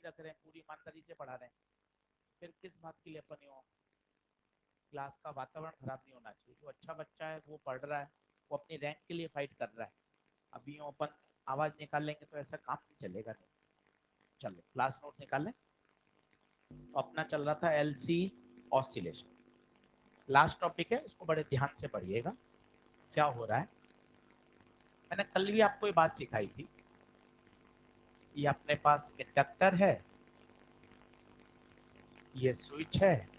नहीं रख रहे हैं, पूरी ईमानदारी से पढ़ा रहे हैं, फिर किस बात के लिए अपन यूँ क्लास का वातावरण खराब नहीं होना चाहिए। जो अच्छा बच्चा है वो पढ़ रहा है, वो अपनी रैंक के लिए फाइट कर रहा है। अभी यूँ अपन आवाज निकाल लेंगे तो ऐसा काम नहीं चलेगा। नहीं, चलो क्लास नोट निकालें। तो अपना चल रहा था एलसी ऑसिलेशन, लास्ट टॉपिक है, इसको बड़े ध्यान से पढ़िएगा क्या हो रहा है। मैंने कल भी आपको ये बात सिखाई थी। ये अपने पास इंडक्टर है, ये स्विच है।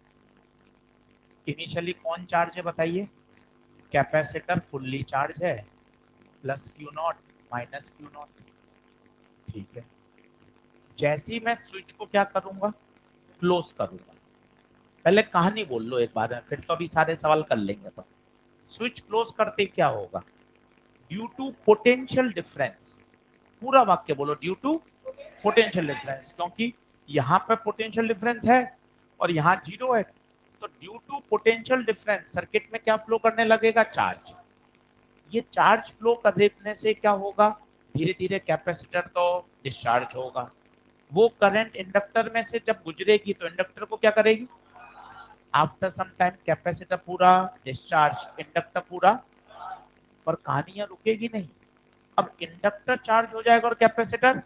इनिशियली कौन चार्ज है बताइए? कैपेसिटर फुल्ली चार्ज है, plus Q not minus Q not. ठीक है, जैसे ही मैं स्विच को क्या करूंगा, क्लोज करूंगा। पहले कहानी बोल लो एक बार में, फिर तो अभी सारे सवाल कर लेंगे अपन। स्विच क्लोज करते क्या होगा? ड्यू टू पोटेंशियल डिफरेंस, पूरा वाक्य बोलो, ड्यू टू पोटेंशियल डिफरेंस, क्योंकि यहाँ पे पोटेंशियल डिफरेंस है और यहाँ जीरो है। तो due to potential difference circuit में क्या फ्लो करने लगेगा? चार्ज। ये चार्ज फ्लो करने से क्या होगा? धीरे धीरे कैपेसिटर तो डिस्चार्ज होगा। वो करंट इंडक्टर में से जब गुजरेगी तो इंडक्टर को क्या करेगी? आफ्टर सम टाइम कैपेसिटर पूरा डिस्चार्ज, इंडक्टर पूरा। पर कहानियां रुकेगी नहीं। अब इंडक्टर चार्ज हो जाएगा और कैपेसिटर,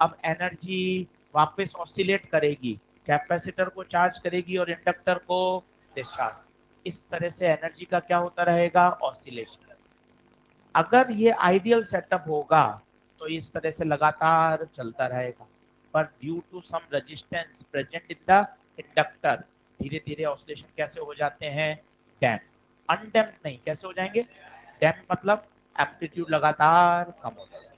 अब एनर्जी वापस ऑसिलेट करेगी, कैपेसिटर को चार्ज करेगी और इंडक्टर को डिस्चार्ज। इस तरह से एनर्जी का क्या होता रहेगा? ऑसिलेशन। अगर ये आइडियल सेटअप होगा तो इस तरह से लगातार चलता रहेगा। पर due to some resistance present in the inductor, धीरे धीरे ऑसिलेशन कैसे हो जाते हैं? डैम्प। अनडैम्प नहीं, कैसे हो जाएंगे? डैम्प मतलब एम्पलीट्यूड लगातार कम होता जाएगा।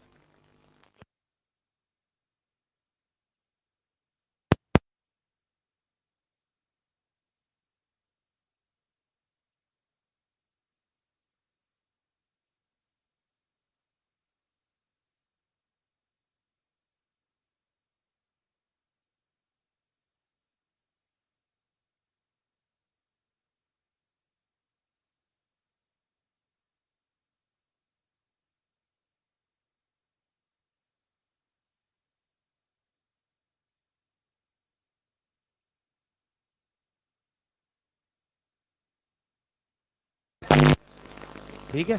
ठीक है,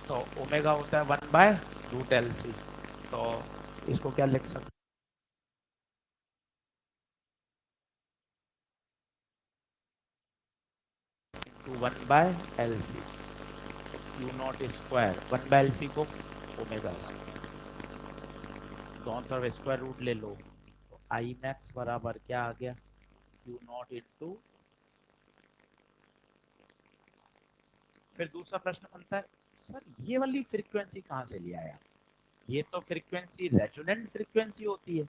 तो ओमेगा होता है 1/√LC। तो इसको क्या लिख सकते? To 1/LC, Q not square 1/LC को ओमेगा दोनों तरफ स्क्वायर रूट ले लो, तो आई मैक्स बराबर क्या आ गया? Q not into. फिर दूसरा प्रश्न बनता है, सर ये वाली फ्रीक्वेंसी कहाँ से लिया है? ये तो फ्रीक्वेंसी रेजोनेंट फ्रीक्वेंसी होती है।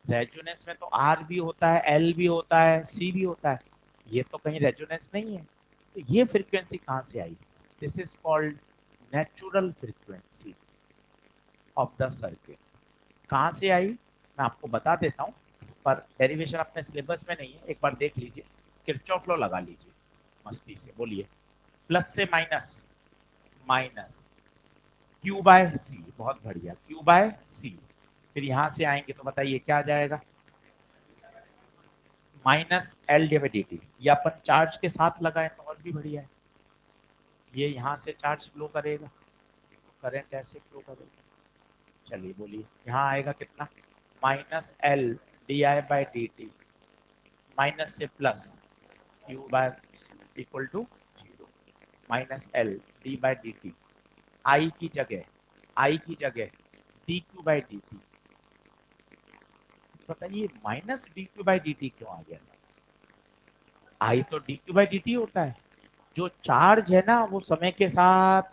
रेजोनेंस में तो आर भी होता है, एल भी होता है, सी भी होता है। ये तो कहीं रेजोनेंस नहीं है, तो ये फ्रीक्वेंसी कहाँ से आई? This is called natural frequency of the circuit. कहाँ से आई मैं आपको बता देता हूँ, पर डेरिवेशन अपने सिलेबस में नहीं है, एक बार देख लीजिए। किरचॉफ लॉ लगा लीजिए मस्ती से, बोलिए। प्लस से माइनस, माइनस क्यू बाय सी, बहुत बढ़िया, क्यू बाय सी। फिर यहां से आएंगे तो बताइए क्या आ जाएगा? Minus L D by D T. ये अपन चार्ज के साथ लगाए तो और भी बढ़िया है। ये यहाँ से चार्ज फ्लो करेगा तो करंट ऐसे फ्लो करेगा। चलिए बोलिए, यहाँ आएगा कितना? Minus L D I by D T, minus से plus Q by equal to zero, minus L D by D T. I की जगह, आई की जगह D Q by D T. बताइए minus D Q by D T क्यों आ गया sir? I तो D Q by D T होता है। जो चार्ज है ना वो समय के साथ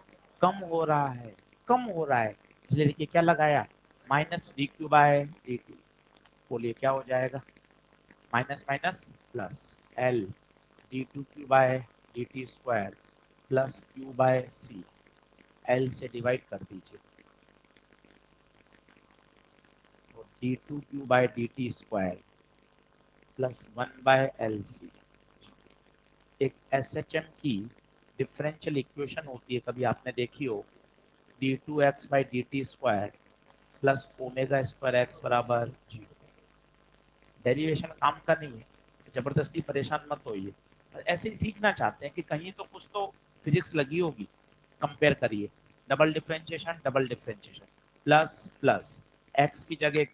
कम हो रहा है, कम हो रहा है, इसलिए देखिए क्या लगाया? Minus D Q by D T. बोलिए क्या हो जाएगा? Minus minus plus L D two Q by D T square plus Q by C. L से डिवाइड कर दीजिए, तो D two Q by D T square plus 1/LC। एक S H M की डिफरेंशियल इक्वेशन होती है, कभी आपने देखी हो? D two X by D T square plus omega square X बराबर 0। डेरिवेशन काम का नहीं है, जबरदस्ती परेशान मत होइए। ऐसे ही सीखना चाहते हैं कि कहीं तो कुछ तो फिजिक्स लगी होगी। कंपेयर करिए, double differentiation plus plus x की जगह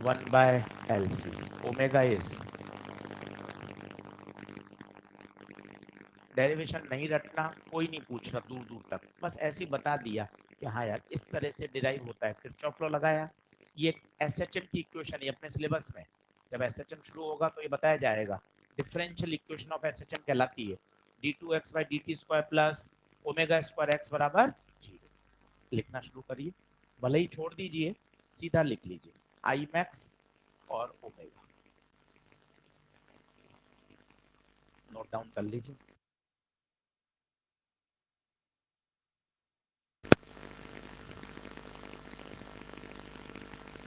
1/LC ओमेगा इज, डेरिवेशन नहीं रटना, कोई नहीं पूछ रहा दूर दूर तक, बस ऐसे ही बता दिया कि हाँ यार इस तरह से डिराइव होता है, किरचॉफ लॉ लगाया। ये एसएचएम की इक्वेशन है अपने सिलेबस में, जब एसएचएम शुरू होगा तो ये बताया जाएगा। डिफरेंशियल इक्वेशन ऑफ एसएचएम कहलाती है d2x/dt² plus omega square X बराबर 0। लिखना शुरू करिए, भले ही छोड़ दीजिए, सीधा लिख लीजिए आई मैक्स और ओमेगा, नोट डाउन कर लीजिए।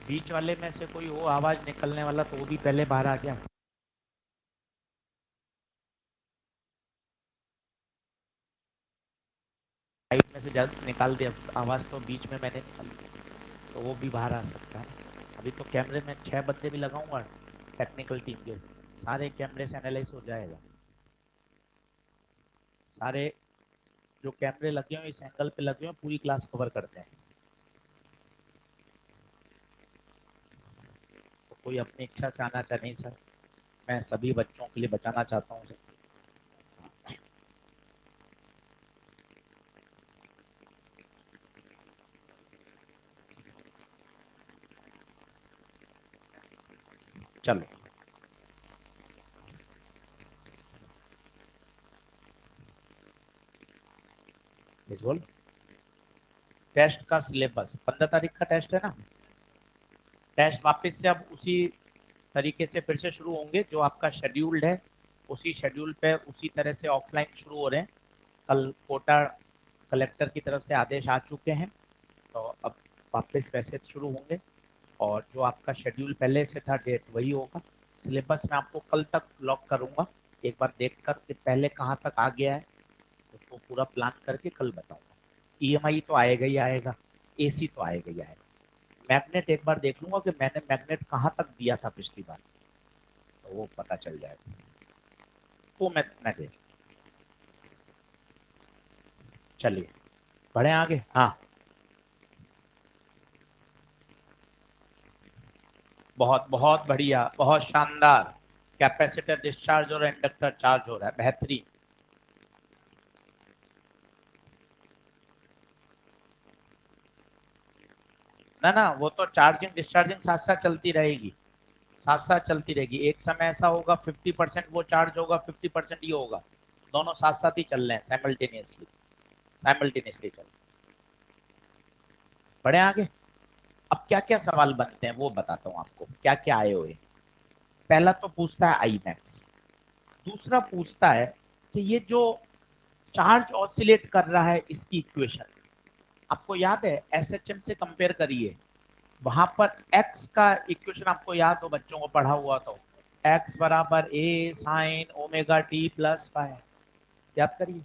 बीच वाले में से कोई हो आवाज निकलने वाला तो वो भी पहले बाहर आ गया। साइड में से जल्द निकाल दिया आवाज, तो बीच में मैंने निकाल दी तो वो भी बाहर आ सकता है। अभी तो कैमरे में 6 बंदे भी लगाऊंगा टेक्निकल टीम के, सारे कैमरे से एनालाइज हो जाएगा। सारे जो कैमरे लगे हुए इस एंगल पे लगे हुए पूरी क्लास कवर करते हैं, तो कोई अपनी इच्छा से आना चाहे नहीं सर, मैं सभी बच्चों के लिए बचाना चाहता हूँ। चलो विजुअल टेस्ट का सिलेबस 15 तारीख का टेस्ट है ना, टेस्ट वापस से अब उसी तरीके से फिर से शुरू होंगे जो आपका शेड्यूल्ड है, उसी शेड्यूल पे उसी तरह से ऑफलाइन शुरू हो रहे हैं। कल कोटा कलेक्टर की तरफ से आदेश आ चुके हैं, तो अब वापस वैसे शुरू होंगे, और जो आपका शेड्यूल पहले से था डेट वही होगा। सिलेबस मैं आपको कल तक लॉक करूंगा, एक बार देखकर कि पहले कहाँ तक आ गया है, उसको पूरा प्लान करके कल बताऊंगा। ईएमआई तो आएगा ही आएगा, एसी तो आएगा ही आएगा। मैग्नेट एक बार देख लूंगा कि मैंने मैग्नेट कहाँ तक दिया था पिछली बार, तो वो पता चल जाएगा, तो मैं देख। चलिए बढ़े आगे। हाँ बहुत बहुत बढ़िया, बहुत शानदार। कैपेसिटर डिस्चार्ज हो रहा है, इंडक्टर चार्ज हो रहा है, बेहतरीन। ना ना वो तो चार्जिंग डिस्चार्जिंग साथ साथ चलती रहेगी, साथ साथ चलती रहेगी। एक समय ऐसा होगा 50% वो चार्ज होगा, 50% ये होगा, दोनों साथ साथ ही चल रहे हैं, साइमल्टेनियसली, साइमल्टेनियसली चल। बढ़े आगे। अब क्या क्या सवाल बनते हैं वो बताता हूँ आपको, क्या क्या आए हुए। पहला तो पूछता है आई मैक्स, दूसरा पूछता है कि ये जो चार्ज ऑसिलेट कर रहा है इसकी इक्वेशन आपको याद है, एसएचएम से कंपेयर करिए, वहां पर x का इक्वेशन आपको याद हो, बच्चों को पढ़ा हुआ तो x बराबर a sine omega T plus five, याद करिए,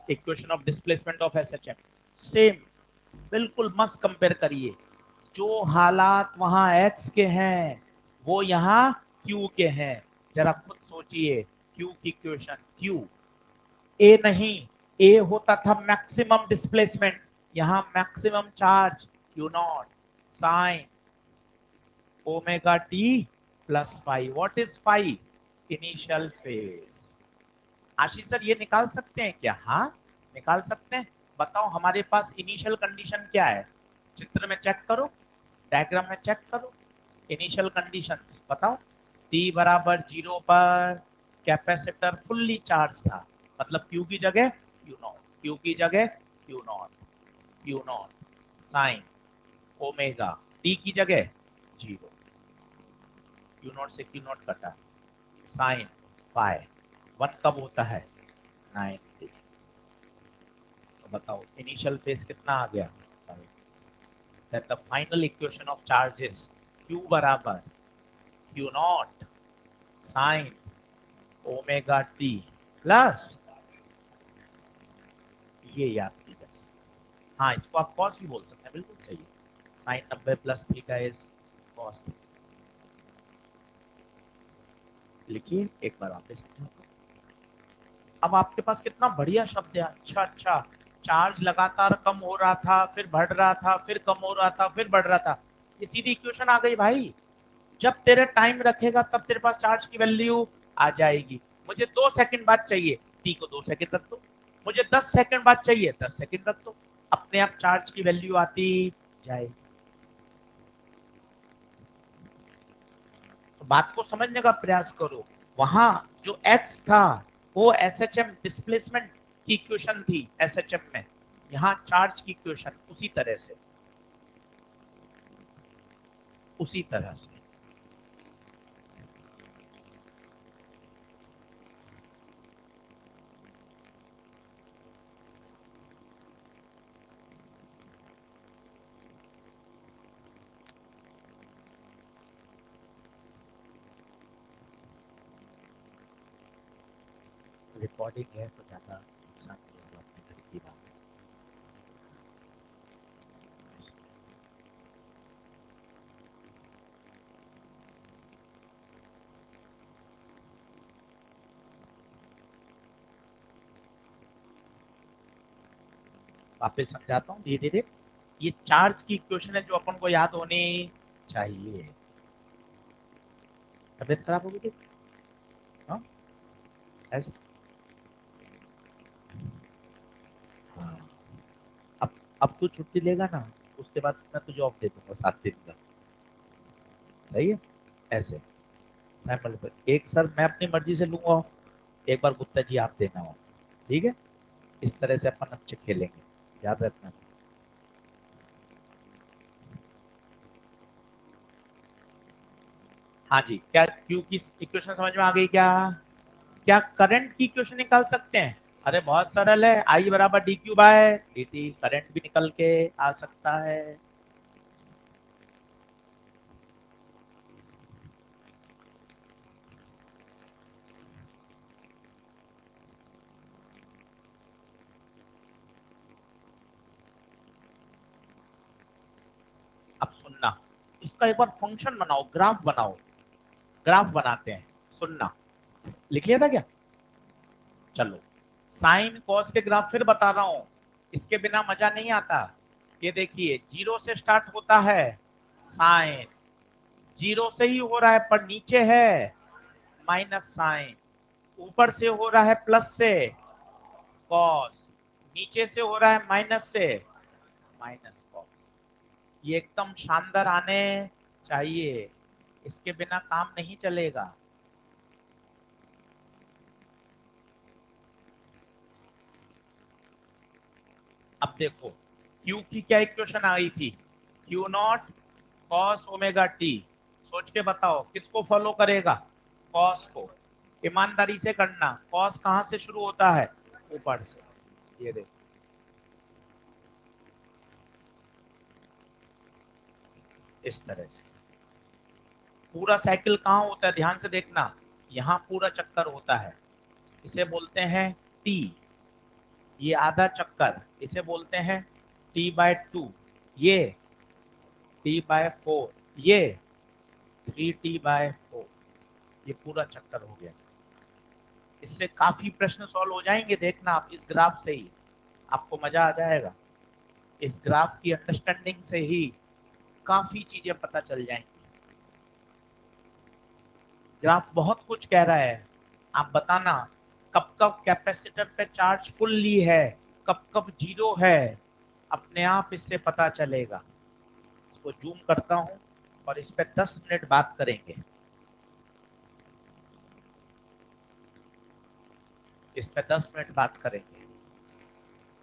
equation of displacement of SHM. Same बिल्कुल मस्त कंपेयर करिए, जो हालात वहां x के हैं वो यहाँ q के हैं। जरा खुद सोचिए, q की इक्वेशन, q ए नहीं, ए होता था मैक्सिमम डिस्प्लेसमेंट, यहाँ maximum charge Q not sine omega T plus five. What is five? Initial phase. Ashish sir ये निकाल सकते हैं क्या? हाँ निकाल सकते हैं। बताओ हमारे पास इनिशियल कंडीशन क्या है, चित्र में चेक करो, डायग्राम में चेक करो, इनिशियल कंडीशंस बताओ। टी बराबर 0 पर कैपेसिटर फुल्ली चार्ज था, मतलब क्यू की जगह क्यू नॉट, क्यू की जगह Q not, Q not sine omega, T की जगह 0, क्यू नॉट से क्यू नॉट कटा, साइन पाई, वन कब होता है? 90। तो बताओ इनिशियल फेज कितना आ गया? that the final equation of charge is q बराबर q not sine omega T plus, ये याद कीजिए, हाँ, इसको आप कॉस भी बोल सकते हैं, बिल्कुल सही है। Sine 90 plus theta is cos. लिखिए एक बार वापस समझाता हूं। अब आपके पास कितना बढ़िया शब्द है, अच्छा अच्छा। चार्ज लगातार कम हो रहा था, फिर बढ़ रहा था, फिर कम हो रहा था, फिर बढ़ रहा था। ये सीधी इक्वेशन आ गई भाई। जब तेरे टाइम रखेगा तब तेरे पास चार्ज की वैल्यू आ जाएगी। मुझे 2 सेकंड बाद चाहिए, टी को 2 सेकंड रख दो। मुझे 10 सेकंड बाद चाहिए, 10 सेकंड रख दो। अपने आप चार्ज की वैल्यू आती जाएगी। तो बात को समझने का प्रयास करो। वहां जो एक्स था वो एसएचएम डिस्प्लेसमेंट की इक्वेशन थी एसएचएम में, यहाँ चार्ज की इक्वेशन उसी तरह से, उसी तरह से। रिकॉर्डिंग है तो ज्यादा नुकसान नहीं होगा अपने घर की बात। वापस समझाता हूँ धीरे धीरे। ये चार्ज की इक्वेशन है जो अपन को याद होनी चाहिए। तबियत खराब होगी थी? हाँ, ऐसे। हाँ। अब तू छुट्टी लेगा ना, उसके बाद मैं तुझे ऑफ दे दूंगा 7 दिन का। सही है। ऐसे सैंपल पर एक सर मैं अपनी मर्जी से लूंगा off, एक बार गुप्ता जी आप देना हो। ठीक है, इस तरह से अपन अच्छे खेलेंगे, याद रखना। हाँ जी, क्या क्यू की इक्वेशन समझ में आ गई क्या? क्या करंट की इक्वेशन निकाल सकते हैं? अरे बहुत सरल है, आई बराबर D Q by D T. Current भी निकल के आ सकता है। अब सुनना, इसका एक बार फंक्शन बनाओ, ग्राफ बनाओ। ग्राफ बनाते हैं, सुनना। लिख लिया था क्या? चलो, साइन कॉस के ग्राफ फिर बता रहा हूं, इसके बिना मजा नहीं आता। ये देखिए, जीरो से स्टार्ट होता है साइन, जीरो से ही हो रहा है पर नीचे है माइनस साइन, ऊपर से हो रहा है प्लस से कॉस, नीचे से हो रहा है माइनस से माइनस कॉस। ये एकदम शानदार आने चाहिए, इसके बिना काम नहीं चलेगा। अब देखो, Q की क्या इक्वेशन आई थी? Q not cos omega T. सोच के बताओ किसको फॉलो करेगा? कॉस को। ईमानदारी से करना, कॉस कहां से शुरू होता है? ऊपर से। ये देखो, इस तरह से पूरा साइकिल कहाँ होता है, ध्यान से देखना। यहाँ पूरा चक्कर होता है, इसे बोलते हैं टी। ये आधा चक्कर, इसे बोलते हैं T/2। ये T/4, ये 3T/4। ये पूरा चक्कर हो गया। इससे काफी प्रश्न सॉल्व हो जाएंगे, देखना आप इस ग्राफ से ही आपको मजा आ जाएगा। इस ग्राफ की अंडरस्टैंडिंग से ही काफी चीजें पता चल जाएंगी। ग्राफ बहुत कुछ कह रहा है। आप बताना कब कब कैपेसिटर पे चार्ज फुल्ली है, कब कब जीरो है, अपने आप इससे पता चलेगा। इसको जूम करता हूं और इस पे 10 मिनट बात करेंगे। इस पे 10 मिनट बात करेंगे,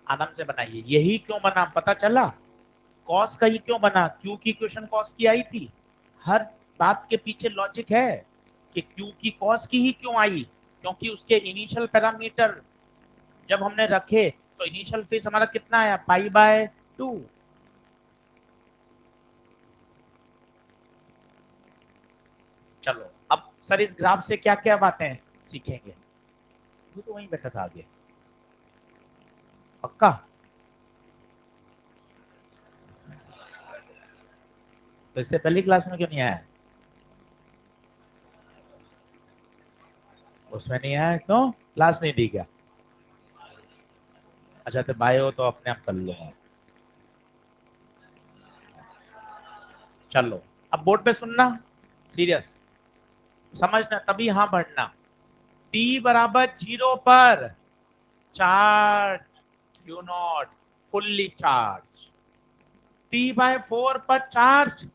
आराम से बनाइए। यही क्यों बना पता चला? कॉस का ही क्यों बना? क्यू की इक्वेशन कॉस की आई थी। हर बात के पीछे लॉजिक है कि क्यू की कॉस की ही क्यों आई, क्योंकि उसके इनिशियल पैरामीटर जब हमने रखे तो इनिशियल फेज हमारा कितना आया? पाई/2। चलो, अब सर इस ग्राफ से क्या क्या बातें सीखेंगे? वो तो वहीं बैठा था आगे। पक्का? तो इससे पहली क्लास में क्यों नहीं आया? उसमें नहीं आया क्यों? क्लास नहीं दी क्या? अच्छा तो बायो तो अपने आप कर लूंगा। चलो अब बोर्ड पे सुनना, सीरियस समझना, तभी हाँ बढ़ना। टी बराबर 0 पर charge Q naught fully charge, T by 4 पर चार्ज,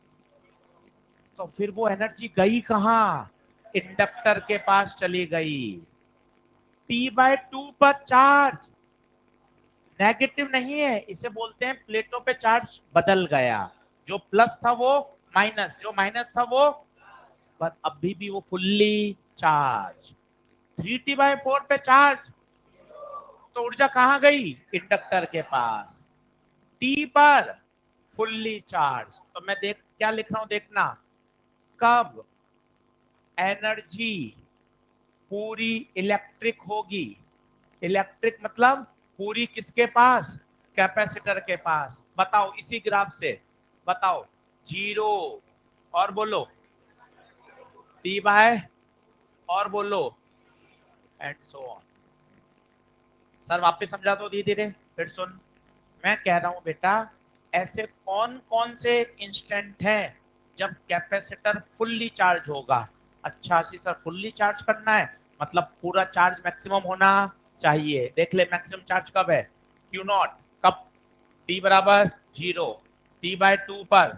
तो फिर वो एनर्जी गई कहाँ? इंडक्टर के पास चली गई। टी बाय 2 पर चार्ज नेगेटिव नहीं है, इसे बोलते हैं प्लेटों पे चार्ज बदल गया, जो प्लस था वो माइनस, जो माइनस था वो, पर अभी भी वो फुल्ली चार्ज। 3t/4 पे चार्ज, तो ऊर्जा कहां गई? इंडक्टर के पास। टी पर फुल्ली चार्ज, तो मैं देख क्या लिख रहा हूं देखना, कब एनर्जी पूरी इलेक्ट्रिक होगी, इलेक्ट्रिक मतलब पूरी किसके पास? कैपेसिटर के पास। बताओ इसी ग्राफ से, बताओ 0 और बोलो टी बाय और बोलो एंड सो ऑन। सर वापस समझा दो धीरे धीरे, फिर सुन। मैं कह रहा हूं बेटा, ऐसे कौन कौन से इंस्टेंट हैं जब कैपेसिटर फुल्ली चार्ज होगा? अच्छा आशीष सर फुल्ली चार्ज करना है, मतलब पूरा चार्ज मैक्सिमम होना चाहिए। देख ले मैक्सिमम चार्ज कब है? Q not. कब? टी बराबर 0, टी बाय 2 पर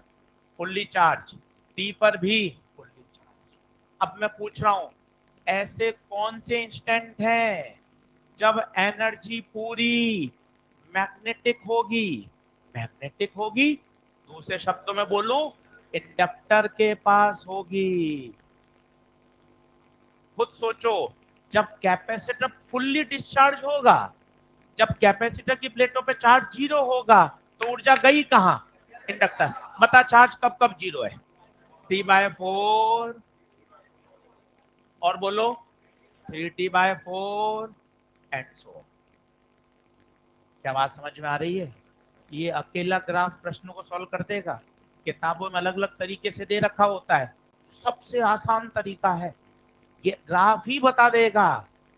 फुल्ली चार्ज, टी पर भी फुल्ली चार्ज। अब मैं पूछ रहा हूं, ऐसे कौन से इंस्टेंट हैं जब एनर्जी पूरी मैग्नेटिक होगी? मैग्नेटिक होगी, दूसरे शब्दों में बोलूं, इंडक्टर के पास होगी। खुद सोचो, जब कैपेसिटर फुल्ली डिस्चार्ज होगा, जब कैपेसिटर की प्लेटों पे चार्ज 0 होगा, तो ऊर्जा गई कहां? इंडक्टर। बता चार्ज कब कब 0 है? t/4 और बोलो 3t/4 एंड सो। क्या बात समझ में आ रही है? ये अकेला ग्राफ प्रश्न को सॉल्व कर देगा? किताबों में अलग अलग तरीके से दे रखा होता है, सबसे आसान तरीका है, ये ग्राफ ही बता देगा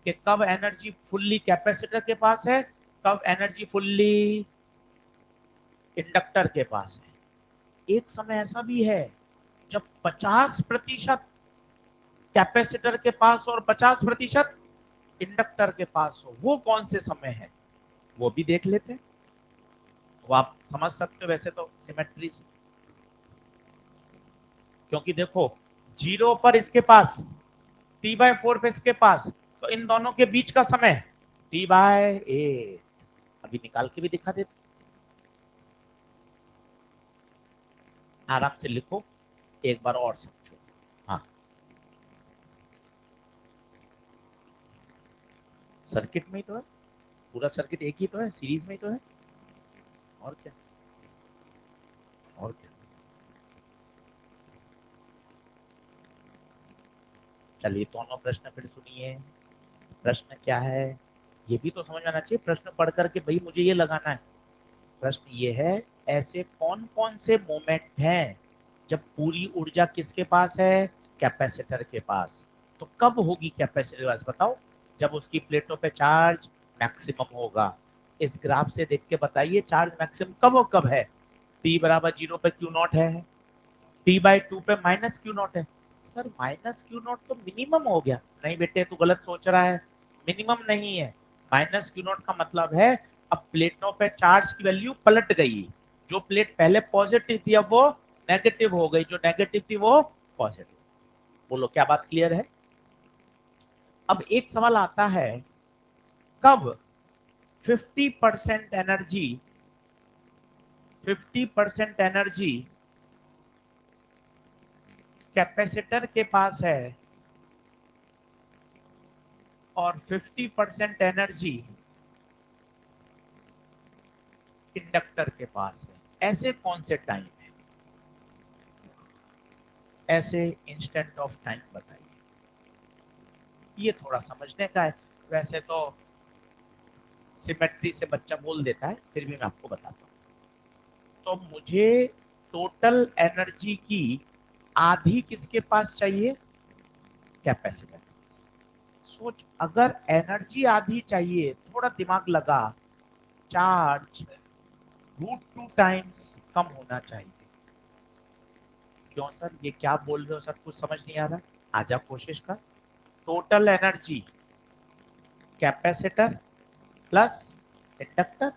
कि कब एनर्जी फुल्ली कैपेसिटर के पास है, कब एनर्जी फुल्ली इंडक्टर के पास है। एक समय ऐसा भी है जब 50% कैपेसिटर के पास और 50% इंडक्टर के पास हो, वो कौन से समय है वो भी देख लेते हैं। वो आप समझ सकते हो वैसे तो सिमेट्री से, क्योंकि देखो 0 पर इसके पास, t/4 पे इसके पास, तो इन दोनों के बीच का समय t/8। अभी निकाल के भी दिखा देते, आराम से लिखो, एक बार और समझो। हाँ सर्किट में ही तो है, पूरा सर्किट एक ही तो है, सीरीज में ही तो है, और क्या, और क्या। चलिए दोनों प्रश्न फिर सुनिए। प्रश्न क्या है ये भी तो समझ आना चाहिए, प्रश्न पढ़ करके भाई मुझे ये लगाना है। प्रश्न ये है, ऐसे कौन कौन से मोमेंट हैं जब पूरी ऊर्जा किसके पास है? कैपेसिटर के पास। तो कब होगी कैपेसिटर के पास बताओ? जब उसकी प्लेटों पे चार्ज मैक्सिमम होगा। इस ग्राफ से देख के बताइए चार्ज मैक्सिमम कब और कब है? टी बराबर 0 पे क्यू नॉट है, t/2 पे माइनस क्यू नॉट है। सर माइनस क्यू नॉट तो मिनिमम हो गया। नहीं बेटे तू गलत सोच रहा है, मिनिमम नहीं है। माइनस क्यू नॉट का मतलब है अब प्लेटों पे चार्ज की वैल्यू पलट गई, जो प्लेट पहले पॉजिटिव थी अब वो नेगेटिव हो गई, जो नेगेटिव थी वो पॉजिटिव। बोलो क्या बात क्लियर है? अब एक सवाल आता है, कब 50% एनर्जी, 50% एनर्जी कैपेसिटर के पास है और 50% एनर्जी इंडक्टर के पास है? ऐसे कौन से टाइम है, ऐसे इंस्टेंट ऑफ टाइम बताइए। ये थोड़ा समझने का है, वैसे तो सिमेट्री से बच्चा बोल देता है, फिर भी मैं आपको बताता हूँ। तो मुझे टोटल एनर्जी की आधी किसके पास चाहिए? कैपेसिटर। सोच, अगर एनर्जी आधी चाहिए, थोड़ा दिमाग लगा, चार्ज √2 टाइम्स कम होना चाहिए। क्यों सर, ये क्या बोल रहे हो सर, कुछ समझ नहीं आ रहा? आजा कोशिश कर। Total energy capacitor plus inductor.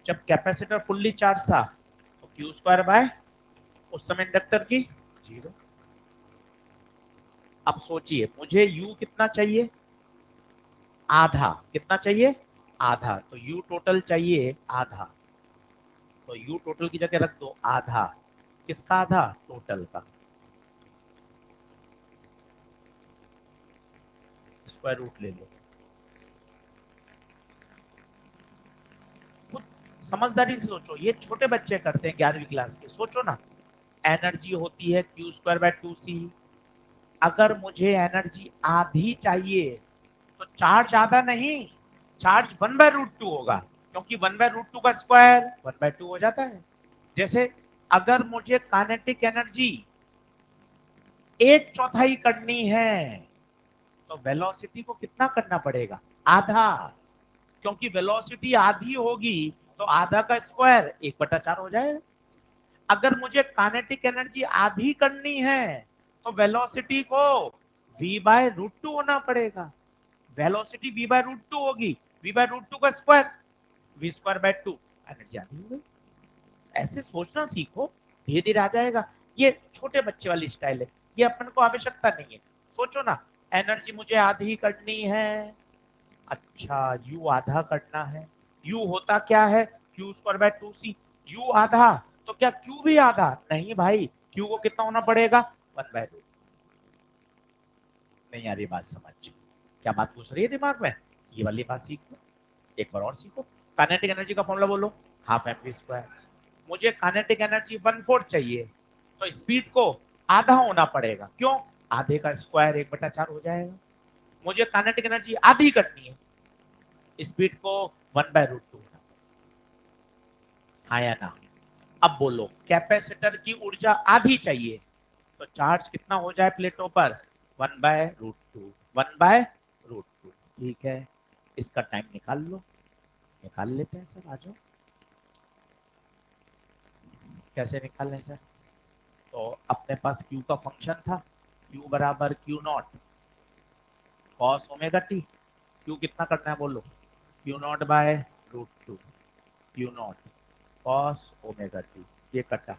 जब कैपेसिटर फुल्ली चार्ज था तो क्यू स्क्वायर बाय उस समय इंडक्टर की 0। अब सोचिए, मुझे यू कितना चाहिए? आधा। कितना चाहिए? आधा। तो यू टोटल चाहिए आधा, तो यू टोटल की जगह रख दो आधा। किसका आधा? टोटल का। स्क्वायर रूट ले लो। खुद समझदारी से सोचो, ये छोटे बच्चे करते हैं 11वीं क्लास के। सोचो ना, एनर्जी होती है क्यू स्क्वायर बाय 2c। अगर मुझे एनर्जी आधी चाहिए तो चार्ज आधा नहीं, चार्ज 1/√2 होगा, क्योंकि 1/√2 का स्क्वायर 1/2 हो जाता है। जैसे अगर मुझे काइनेटिक एनर्जी 1/4 करनी है तो वेलोसिटी को कितना करना पड़ेगा? आधा। क्योंकि वेलोसिटी आधी होगी तो आधा का स्क्वायर 1/4 हो जाएगा। अगर मुझे काइनेटिक एनर्जी आधी करनी है तो वेलोसिटी को v/√2 होना पड़ेगा। वेलोसिटी v/√2 होगी, v/√2 का स्क्वायर v²/2, एनर्जी आधी हो गई। ऐसे सोचना सीखो, धीरे धीरे आ जाएगा। ये छोटे बच्चे वाली स्टाइल है, ये अपन को आवश्यकता नहीं है। सोचो ना, एनर्जी मुझे आधी करनी है। अच्छा, यू आधा करना है। यू होता क्या है? q²/2c। यू आधा, तो क्या क्यू भी आधा? नहीं भाई, क्यू को कितना होना पड़ेगा? 1/2। नहीं आ रही बात समझ? क्या बात घुस रही है दिमाग में? ये वाली बात सीखो, एक बार और सीखो। काइनेटिक एनर्जी का फॉर्मूला बोलो, हाफ एम वी स्क्वायर। मुझे काइनेटिक एनर्जी 1/4 चाहिए, तो स्पीड को आधा होना पड़ेगा। क्यों? आधे का स्क्वायर 1/4 हो जाएगा। मुझे काइनेटिक एनर्जी आधी करनी है, स्पीड को 1/√2 होना। हाँ या ना? अब बोलो, कैपेसिटर की ऊर्जा आधी चाहिए तो चार्ज कितना हो जाए प्लेटों पर? 1/√2। 1/√2। ठीक है, इसका टाइम निकाल लो। निकाल लेते हैं सर, आ जाओ। कैसे निकाल लें सर? तो अपने पास Q का फंक्शन था, Q बराबर Q0 cos omega T. Q कितना करना है बोलो? Q0/√2। Q0 cos omega T, ये कटा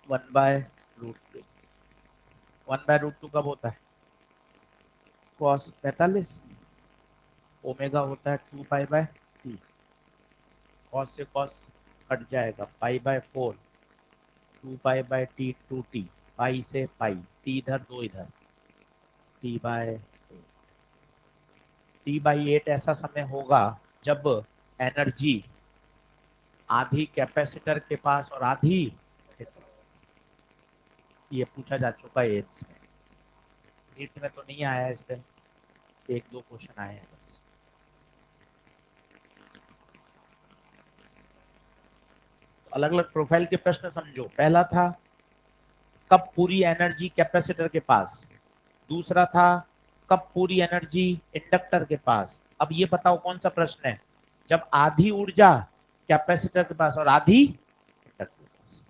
1/√2। 1/√2 कब होता है? cos 45। ओमेगा होता है 2π/t। cos से cos कट जाएगा, π/4। 2π/t 2t। पाई से पाई, t इधर, दो इधर, t/8 ऐसा समय होगा जब एनर्जी आधी कैपेसिटर के पास और आधी, ये पूछा जा चुका है इसमें, नीट में तो नहीं आया है, इस पे 1-2 क्वेश्चन आए हैं बस। तो अलग अलग प्रोफाइल के प्रश्न समझो। पहला था कब पूरी एनर्जी कैपेसिटर के पास, दूसरा था कब पूरी एनर्जी इंडक्टर के पास। अब ये बताओ कौन सा प्रश्न है? जब आधी ऊर्जा कैपेसिटर के पास और आधी इंडक्टर के पास।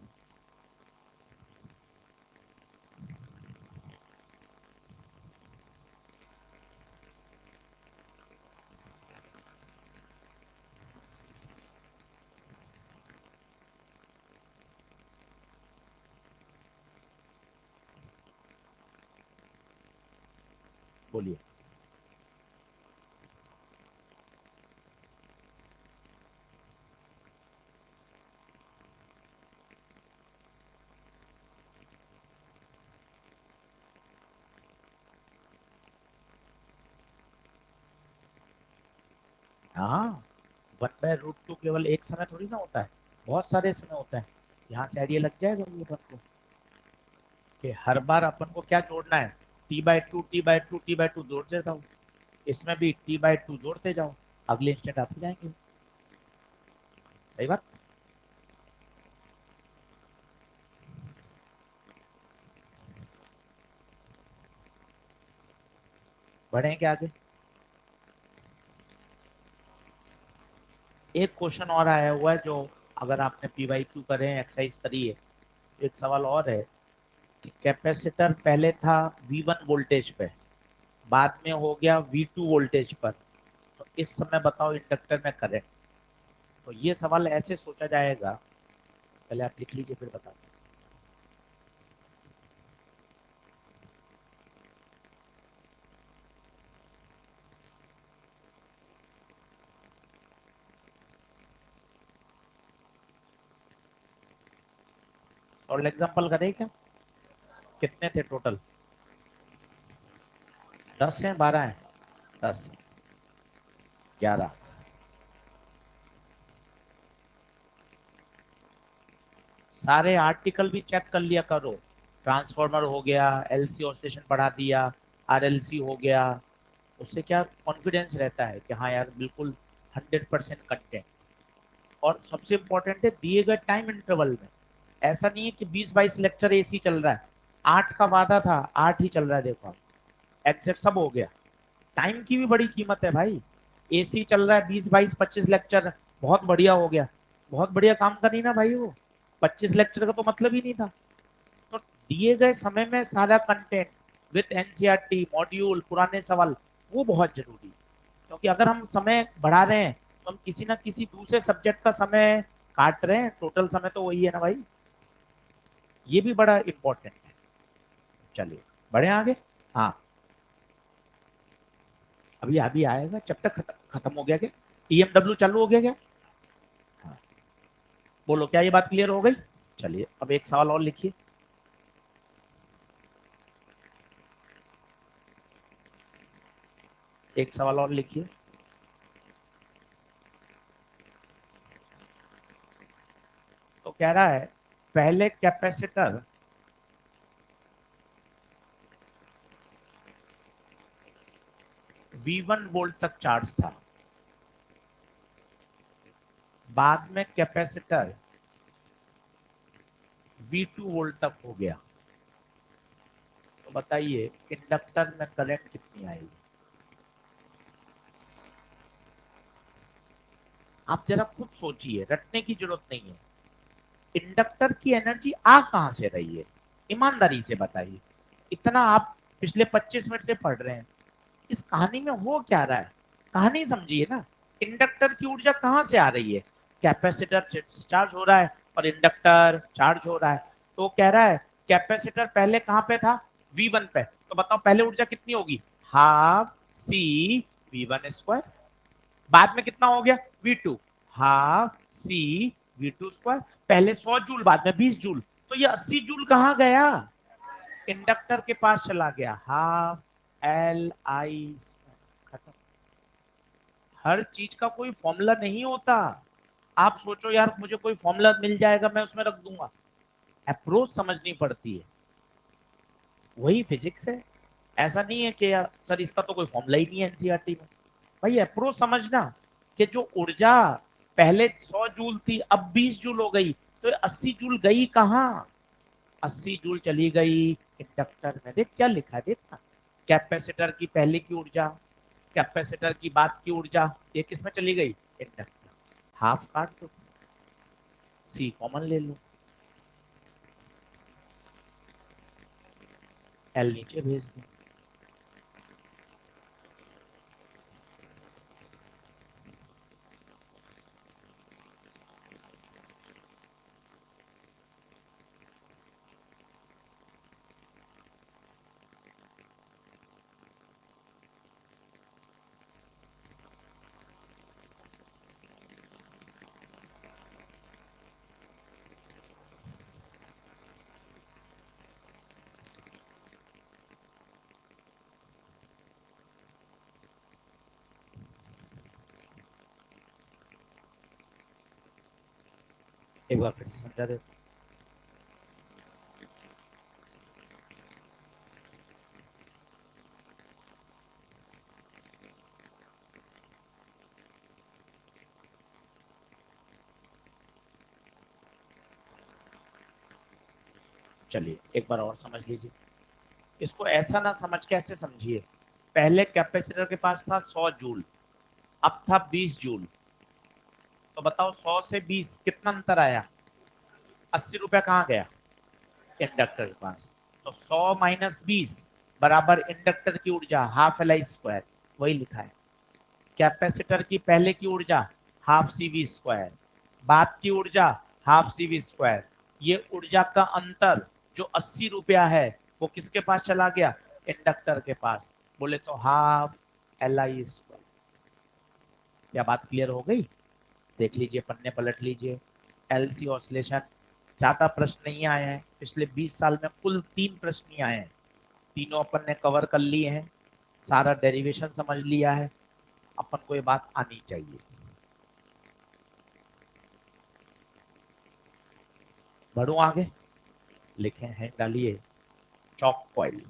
बोलिए। हाँ, 1/√2 केवल एक समय थोड़ी ना होता है, बहुत सारे समय होता है। यहाँ से आइडिया लग जाएगा ये अपन को कि हर बार अपन को क्या जोड़ना है? t/2 t/2 t/2 जोड़ते जाओ। इसमें भी t/2 जोड़ते जाओ, अगले इंस्टेंट आते जाएंगे। सही बात। बढ़े क्या आगे? एक क्वेश्चन और आया हुआ है जो, अगर आपने पीवाईक्यू करे हैं, एक्सरसाइज करी है, एक सवाल और है कि कैपेसिटर पहले था V1 वोल्टेज पे, बाद में हो गया V2 वोल्टेज पर, तो इस समय बताओ इंडक्टर में करंट। तो ये सवाल ऐसे सोचा जाएगा, पहले आप लिख लीजिए फिर बताओ। और एग्जाम्पल करें क्या? कितने थे टोटल? 10 हैं, 12 हैं? 10, 11। सारे आर्टिकल भी चेक कर लिया करो। ट्रांसफार्मर हो गया, एलसी ऑसिलेशन बढ़ा दिया, आरएलसी हो गया, उससे क्या कॉन्फिडेंस रहता है कि हाँ यार बिल्कुल 100% कंटेंट। और सबसे इंपॉर्टेंट है दिए गए टाइम इंटरवल में। ऐसा नहीं है कि 20-22 लेक्चर एसी चल रहा है, 8 का वादा था 8 ही चल रहा है, देखो आप एग्जैक्ट सब हो गया। टाइम की भी बड़ी कीमत है भाई। एसी चल रहा है 20-22-25 लेक्चर, बहुत बढ़िया हो गया, बहुत बढ़िया काम करी ना भाई वो। 25 लेक्चर का तो मतलब ही नहीं था। तो दिए गए समय में सारा कंटेंट विद एनसीईआरटी मॉड्यूल, पुराने सवाल, वो बहुत जरूरी है। क्योंकि अगर हम समय बढ़ा रहे हैं तो हम किसी ना किसी दूसरे सब्जेक्ट का समय काट रहे हैं, टोटल समय तो वही है ना भाई। ये भी बड़ा इंपॉर्टेंट है। चलिए बढ़े आगे। हाँ, अभी अभी आएगा, चैप्टर खत्म खत्म हो गया क्या? ईएमडब्ल्यू चालू हो गया क्या? हाँ। बोलो, क्या ये बात क्लियर हो गई? चलिए अब एक सवाल और लिखिए। एक सवाल और लिखिए। तो कह रहा है पहले कैपेसिटर V1 वोल्ट तक चार्ज था, बाद में कैपेसिटर V2 वोल्ट तक हो गया, तो बताइए इंडक्टर में करंट कितनी आएगी? आप जरा खुद सोचिए, रटने की जरूरत नहीं है। इंडक्टर की एनर्जी आ कहां से रही है? ईमानदारी से बताइए। इतना आप पिछले 25 मिनट से पढ़ रहे हैं, इस कहानी में हो क्या रहा है? कहानी समझिए ना। इंडक्टर की ऊर्जा कहां से आ रही है? कैपेसिटर चार्ज हो रहा है और इंडक्टर चार्ज हो रहा है। तो कह रहा है कैपेसिटर पहले कहां पे था? V1 पे। तो बताओ पहले ऊर्जा कितनी होगी? Half C V1 square. बाद में कितना हो गया? V2, half C V2 square. पहले 100 जूल, बाद में 20 जूल, तो ये 80 जूल कहाँ गया? इंडक्टर के पास चला गया, हाफ Li। खत्म। हर चीज का कोई फॉर्मूला नहीं होता। आप सोचो यार मुझे कोई फॉर्मूला मिल जाएगा मैं उसमें रख दूंगा, अप्रोच समझनी पड़ती है। वही फिजिक्स है। ऐसा नहीं है कि यार सर इसका तो कोई फॉर्मूला ही नहीं है एनसीईआरटी में। भाई अप्रोच समझना कि जो ऊर्जा पहले 100 जूल थी अब 20 जूल हो गई, तो 80 जूल गई कहाँ? 80 जूल चली गई इंडक्टर में। देख क्या लिखा है, देखना। कैपेसिटर की पहले की ऊर्जा, कैपेसिटर की बाद की ऊर्जा, ये किस में चली गई? इंडक्टर। हाफ काट दो, सी कॉमन ले लो, एल नीचे भेज दो। एक बार फिर से समझा दे। चलिए एक बार और समझ लीजिए। इसको ऐसा ना समझ के ऐसे समझिए पहले कैपेसिटर के पास था 100 जूल, अब था 20 जूल। तो बताओ 100 से 20 कितना अंतर आया? 80 रुपया कहाँ गया? इंडक्टर के पास। तो 100 माइनस 20 बराबर इंडक्टर की ऊर्जा हाफ एल आई स्क्वायर, वही लिखा है। कैपेसिटर की पहले की ऊर्जा हाफ सी वी स्क्वायर, बाद की ऊर्जा हाफ सी वी स्क्वायर। ये ऊर्जा का अंतर जो 80 रुपया है वो किसके पास चला गया? इंडक्टर के पास। बोले तो हाफ एल आई स्क्वायर। क्या बात क्लियर हो गई? देख लीजिए, पन्ने पलट लीजिए। एलसी ऑसिलेशन ज्यादा प्रश्न नहीं आए हैं, पिछले 20 साल में कुल 3 प्रश्न ही आए हैं। तीनों अपन ने कवर कर लिए हैं, सारा डेरिवेशन समझ लिया है। अपन को ये बात आनी चाहिए। बढ़ू आगे, लिखे हैं, डालिए चॉक कॉइल।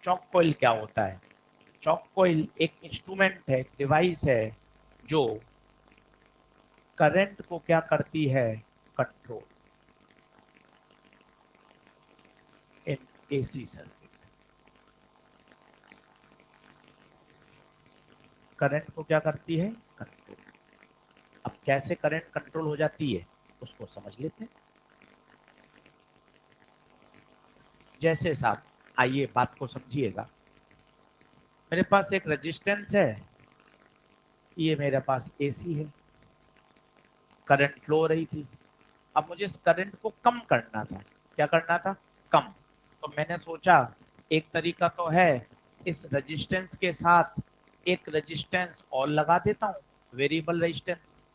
चॉक कॉइल क्या होता है? चॉक कॉइल एक इंस्ट्रूमेंट है, डिवाइस है जो करंट को क्या करती है? कंट्रोल इन एसी सर्किट। करंट को क्या करती है? कंट्रोल। अब कैसे करंट कंट्रोल हो जाती है उसको समझ लेते हैं। जैसे साहब, आइए बात को समझिएगा। मेरे पास एक रेजिस्टेंस है, ये मेरे पास एसी है, करंट फ्लो हो रही थी। अब मुझे इस करंट को कम करना था। क्या करना था? कम। तो मैंने सोचा एक तरीका तो है, इस रेजिस्टेंस के साथ एक रेजिस्टेंस और लगा देता हूँ, वेरिएबल रेजिस्टेंस।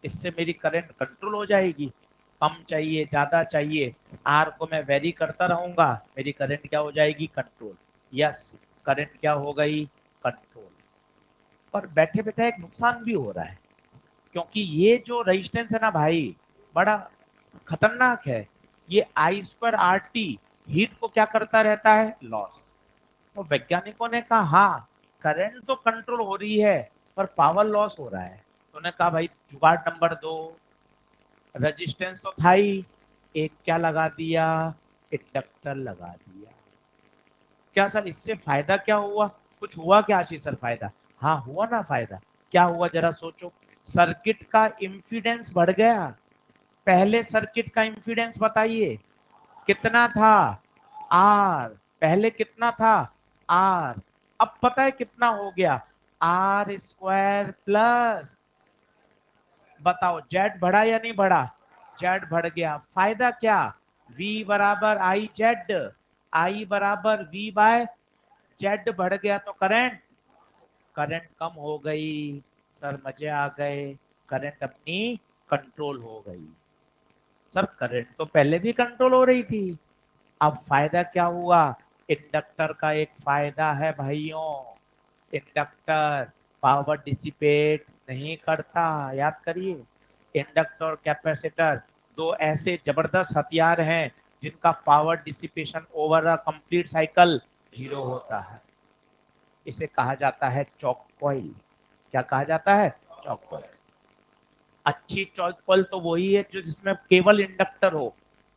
इससे मेरी करंट कंट्रोल हो जाएगी। कम चाहिए ज्यादा चाहिए, आर को मैं वेरी करता रहूंगा, मेरी करंट क्या हो जाएगी? कंट्रोल। यस, करंट क्या हो गई? कंट्रोल। पर बैठे बैठे एक नुकसान भी हो रहा है, क्योंकि ये जो रेजिस्टेंस है ना भाई, बड़ा खतरनाक है। ये आई स्क्वायर आर टी हीट को क्या करता रहता है? लॉस। तो वैज्ञानिकों ने कहा हाँ, करंट तो कंट्रोल हो रही है पर पावर लॉस हो रहा है। तो उन्होंने कहा भाई जुगाड़ नंबर 2, रेजिस्टेंस तो था ही, एक क्या लगा दिया? इंडक्टर लगा दिया। क्या सर इससे फायदा क्या हुआ? कुछ हुआ क्या आशीष सर फायदा? हाँ हुआ ना फायदा। क्या हुआ जरा सोचो। सर्किट का इम्पीडेंस बढ़ गया। पहले सर्किट का इम्पीडेंस बताइए कितना था? आर। पहले कितना था? आर। अब पता है कितना हो गया? आर स्क्वायर प्लस, बताओ जेड बढ़ा या नहीं बढ़ा? जेड बढ़ गया। फायदा क्या? V बराबर आई जेड, आई बराबर V बाय जेड बढ़ गया तो करंट, करंट कम हो गई। सर मजे आ गए, करंट अपनी कंट्रोल हो गई। सर करंट तो पहले भी कंट्रोल हो रही थी, अब फायदा क्या हुआ? इंडक्टर का एक फायदा है भाइयों, इंडक्टर पावर डिसिपेट नहीं करता। याद करिए, इंडक्टर और कैपेसिटर दो ऐसे जबरदस्त हथियार हैं जिनका power dissipation over a complete cycle 0 होता है। इसे कहा जाता है चॉक कॉइल। क्या कहा जाता है? Choke coil. अच्छी चॉक कॉइल तो वही है जो जिसमें केवल इंडक्टर हो।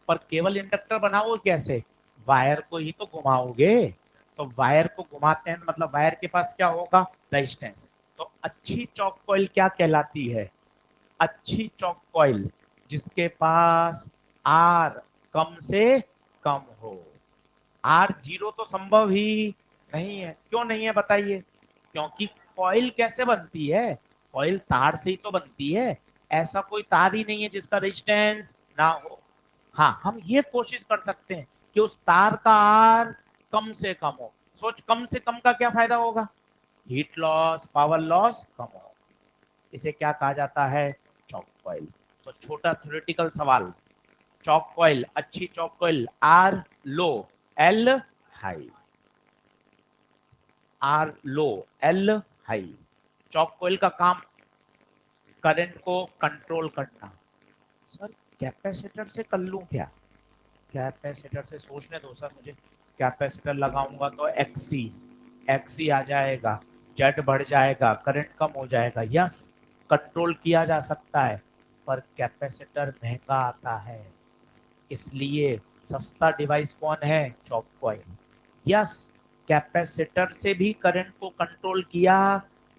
पर केवल इंडक्टर बनाओगे कैसे? वायर को ही तो घुमाओगे। तो वायर को घुमाते हैं मतलब वायर के पास क्या होगा? रेजिस्टेंस। तो अच्छी चॉक कॉइल क्या कहलाती है? अच्छी चॉक कॉइल जिसके पास आर कम से कम हो। आर जीरो तो संभव ही नहीं है। क्यों नहीं है बताइए? क्योंकि कॉइल कैसे बनती है? कॉइल तार से ही तो बनती है। ऐसा कोई तार ही नहीं है जिसका रेजिस्टेंस ना हो। हाँ, हम ये कोशिश कर सकते हैं कि उस तार का आर कम से कम हो। सोच, कम से कम का क्या फायदा होगा? हीट लॉस, पावर लॉस कम हो। इसे क्या कहा जाता है? Choke coil. तो छोटा थ्योरेटिकल सवाल, चॉक कॉइल, अच्छी choke coil R low, L high. R low, L high. Choke coil का काम करंट को कंट्रोल करना। सर कैपेसिटर से कर लूं क्या? कैपेसिटर से सोचने दो सर मुझे। कैपेसिटर लगाऊंगा तो एक्सी, एक्सी आ जाएगा। जेड बढ़ जाएगा, करंट कम हो जाएगा, यस कंट्रोल किया जा सकता है, पर कैपेसिटर महंगा आता है। इसलिए सस्ता डिवाइस कौन है? Choke coil. यस, कैपेसिटर से भी करंट को कंट्रोल किया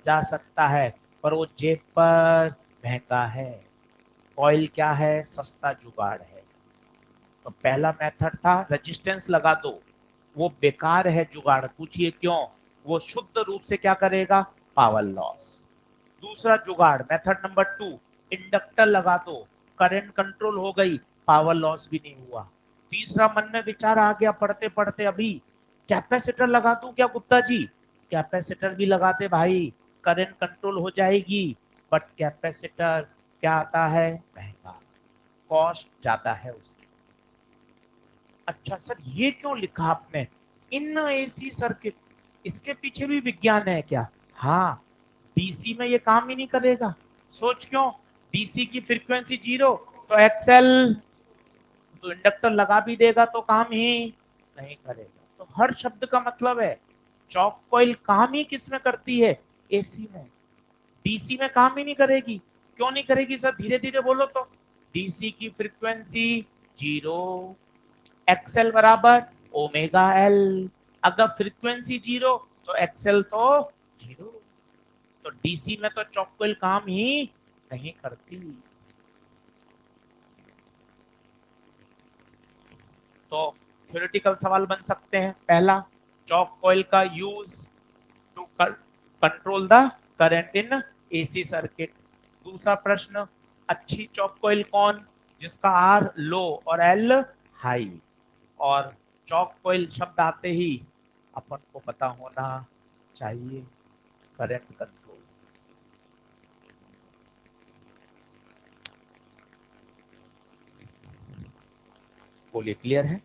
जा सकता है, पर वो जेब पर महंगा है। कॉइल क्या है? सस्ता जुगाड़ है। तो पहला मेथड था रेजिस्टेंस लगा दो, वो बेकार है जुगाड़। पूछिए क्यों? वो शुद्ध रूप से क्या करेगा? Power loss. दूसरा जुगाड़ मेथड नंबर 2, इंडक्टर लगा दो, करंट कंट्रोल हो गई, पावर लॉस भी नहीं हुआ। तीसरा मन में विचार आ गया पढ़ते पढ़ते अभी, कैपेसिटर लगा दूं क्या गुप्ता जी? कैपेसिटर भी लगा दे भाई, करंट कंट्रोल हो जाएगी, बट कैपेसिटर क्या आता है? महंगा, कॉस्ट ज्यादा है उसकी। अच्छा सर, ये क्यों लिखा आपने? इन एसी सर्किट, इसके पीछे भी विज्ञान है क्या? हाँ, डीसी में ये काम ही नहीं करेगा। सोच क्यों? डीसी की फ्रीक्वेंसी जीरो, तो एक्सएल, तो इंडक्टर लगा भी देगा तो काम ही नहीं करेगा। तो हर शब्द का मतलब है, चौक कॉइल काम ही किस में करती है? एसी में। डीसी में काम ही नहीं करेगी। क्यों नहीं करेगी सर? धीरे धीरे बोलो तो। डीसी की फ्रीक्वेंसी जीरो, एक्सएल बराबर ओमेगा एल। अगर फ्रीक्वेंसी जीरो तो एक्सएल तो जीरो। तो डीसी में तो चौक काम ही नहीं करती। तो थ्योरेटिकल सवाल बन सकते हैं। पहला, चौक कॉइल का use to control the current in AC circuit. दूसरा प्रश्न, अच्छी चौक कॉइल कौन? जिसका आर लो और एल हाई। और चौक कॉइल शब्द आते ही अपन को पता होना चाहिए करंट कंट्रोल। बोलिए, क्लियर है?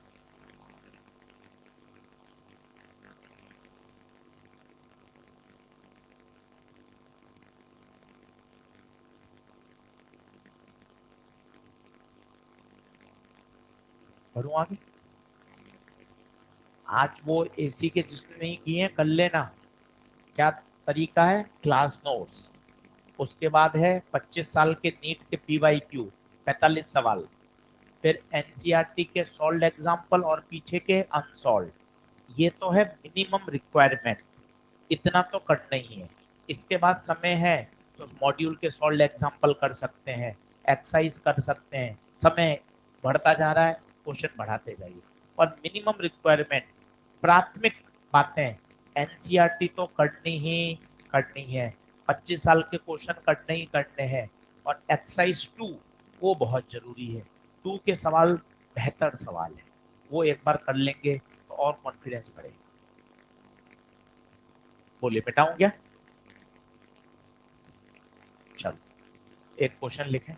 बढ़ू आगे। आज वो एसी के जिसने नहीं किए कर लेना। क्या तरीका है? क्लास नोट्स, उसके बाद है 25 साल के नीट के पीवाईक्यू 45 सवाल, फिर एनसीईआरटी के सॉल्व एग्जाम्पल और पीछे के अनसॉल्व। ये तो है मिनिमम रिक्वायरमेंट, इतना तो करना ही है। इसके बाद समय है तो मॉड्यूल के सॉल्व एग्जाम्पल कर सकते हैं, एक्सरसाइज कर सकते हैं। समय बढ़ता जा रहा है, क्वेश्चन बढ़ाते जाइए। और मिनिमम रिक्वायरमेंट, प्राथमिक बातें एनसीईआरटी तो करनी है। 25 साल के क्वेश्चन करने ही करने हैं। और एक्सरसाइज 2 वो बहुत जरूरी है। 2 के सवाल बेहतर सवाल है, वो एक बार कर लेंगे तो और कॉन्फिडेंस बढ़ेगा। बोलिए, मिटाऊं क्या? चलो, एक क्वेश्चन लिखें।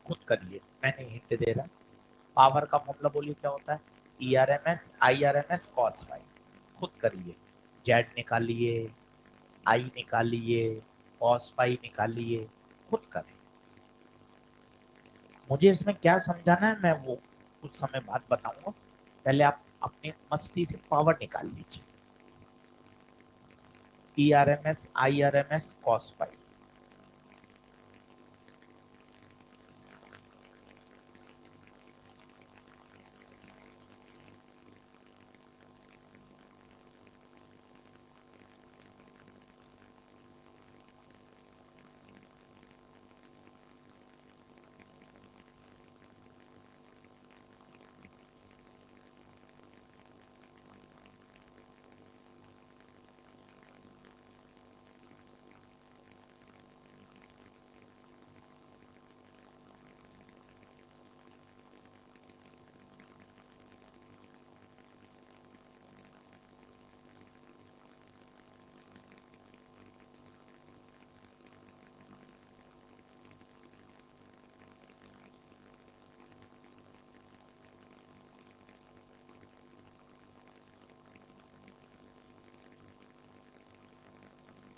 खुद करिए, मैं नहीं हिंट दे रहा। पावर का फॉर्मूला बोलिए क्या होता है? E R M S I R M S cos phi. खुद करिए, जेड निकालिए, आई निकालिए, कॉस फाई निकालिए, खुद करें। मुझे इसमें क्या समझाना है मैं वो कुछ समय बाद बताऊंगा। पहले आप अपनी मस्ती से पावर निकाल लीजिए। E R M S I R M S cos phi.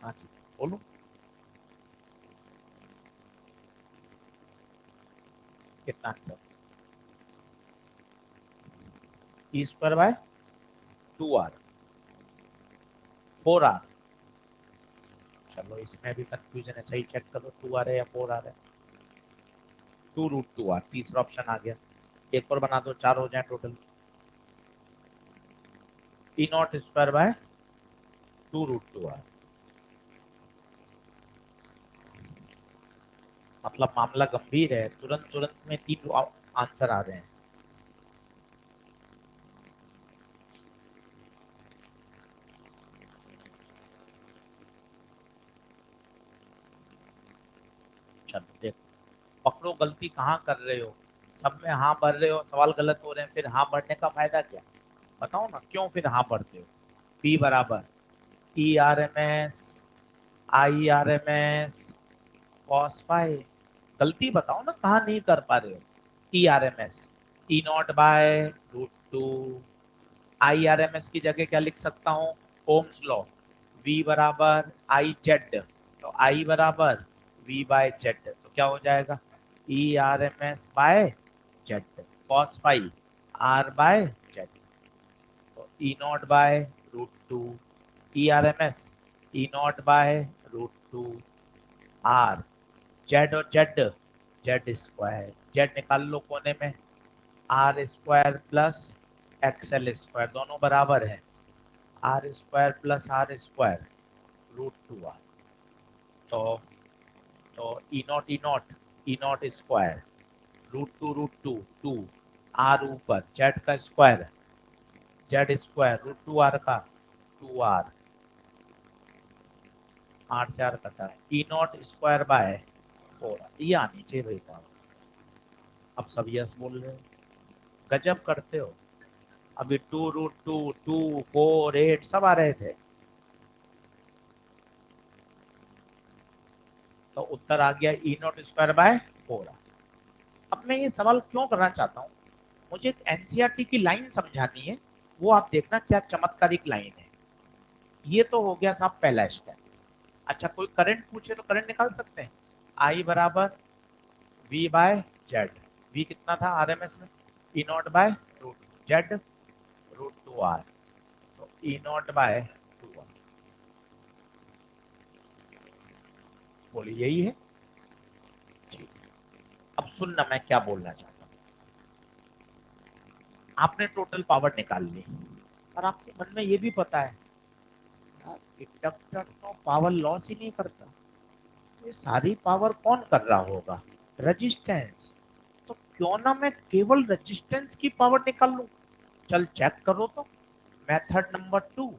हाँ जी बोलो। कितना answer? E square by 2r, 4r। चलो इसमें भी कंफ्यूजन है, सही चेक करो 2r है या 4r है। 2√2r, तीसरा ऑप्शन आ गया। एक और बना दो, 4 हो जाए total. E naught square by 2√2r। मतलब मामला गंभीर है, तुरंत तुरंत में 3 आंसर आ रहे हैं। चलो देखो, पकड़ो गलती कहाँ कर रहे हो। सब में हाँ भर रहे हो, सवाल गलत हो रहे हैं, फिर हाँ भरने का फायदा क्या? बताओ ना क्यों फिर हाँ भरते हो। P बराबर E R M S I R M S cos phi. गलती बताओ ना कहाँ नहीं कर पा रहे हो। E R M S, E naught by √2। I R M S की जगह क्या लिख सकता हूँ? ओम्स लॉ, V बराबर आई जेड। तो I बराबर V बाय जेड, तो क्या हो जाएगा? E R M S by Z cos phi R by Z. तो E naught by √2 E R M S, E naught by √2 R, Z और Z, Z square, Z निकाल लो कोने में। R square plus XL square दोनों बराबर है R square plus R square √2r। तो ई नॉट स्क्वायर √2 2 आर ऊपर जेड का स्क्वायर, जेड स्क्वायर √2r का 2r, आर से आर कटा है, ई नॉट स्क्वायर बाय 4। ये आनी चाहिए भाई पावर। अब सब यस बोल रहे हो, गजब करते हो। अभी 2√2 2 4 8 सब आ रहे थे। तो उत्तर आ गया ई नॉट स्क्वायर बाय 4। अब मैं ये सवाल क्यों करना चाहता हूँ, मुझे एक एनसीईआरटी की लाइन समझानी है। वो आप देखना क्या चमत्कारिक लाइन है। ये तो हो गया साहब पहला स्टेप। अच्छा कोई करंट पूछे तो करंट निकाल सकते हैं। आई बराबर वी बाय जेड। वी कितना था आरएमएस में? E naught by root Z √2r। तो ई नॉट बाय 2r। बोलिए यही है। ठीक। अब सुनना मैं क्या बोलना चाहता हूँ। आपने टोटल पावर निकाल ली और आपके मन में ये भी पता है यार इंडक्टर तो पावर लॉस ही नहीं करता, ये सारी पावर कौन कर रहा होगा? रेजिस्टेंस। तो क्यों ना मैं केवल रेजिस्टेंस की पावर निकाल लूं। चल चेक करो तो। मेथड नंबर 2,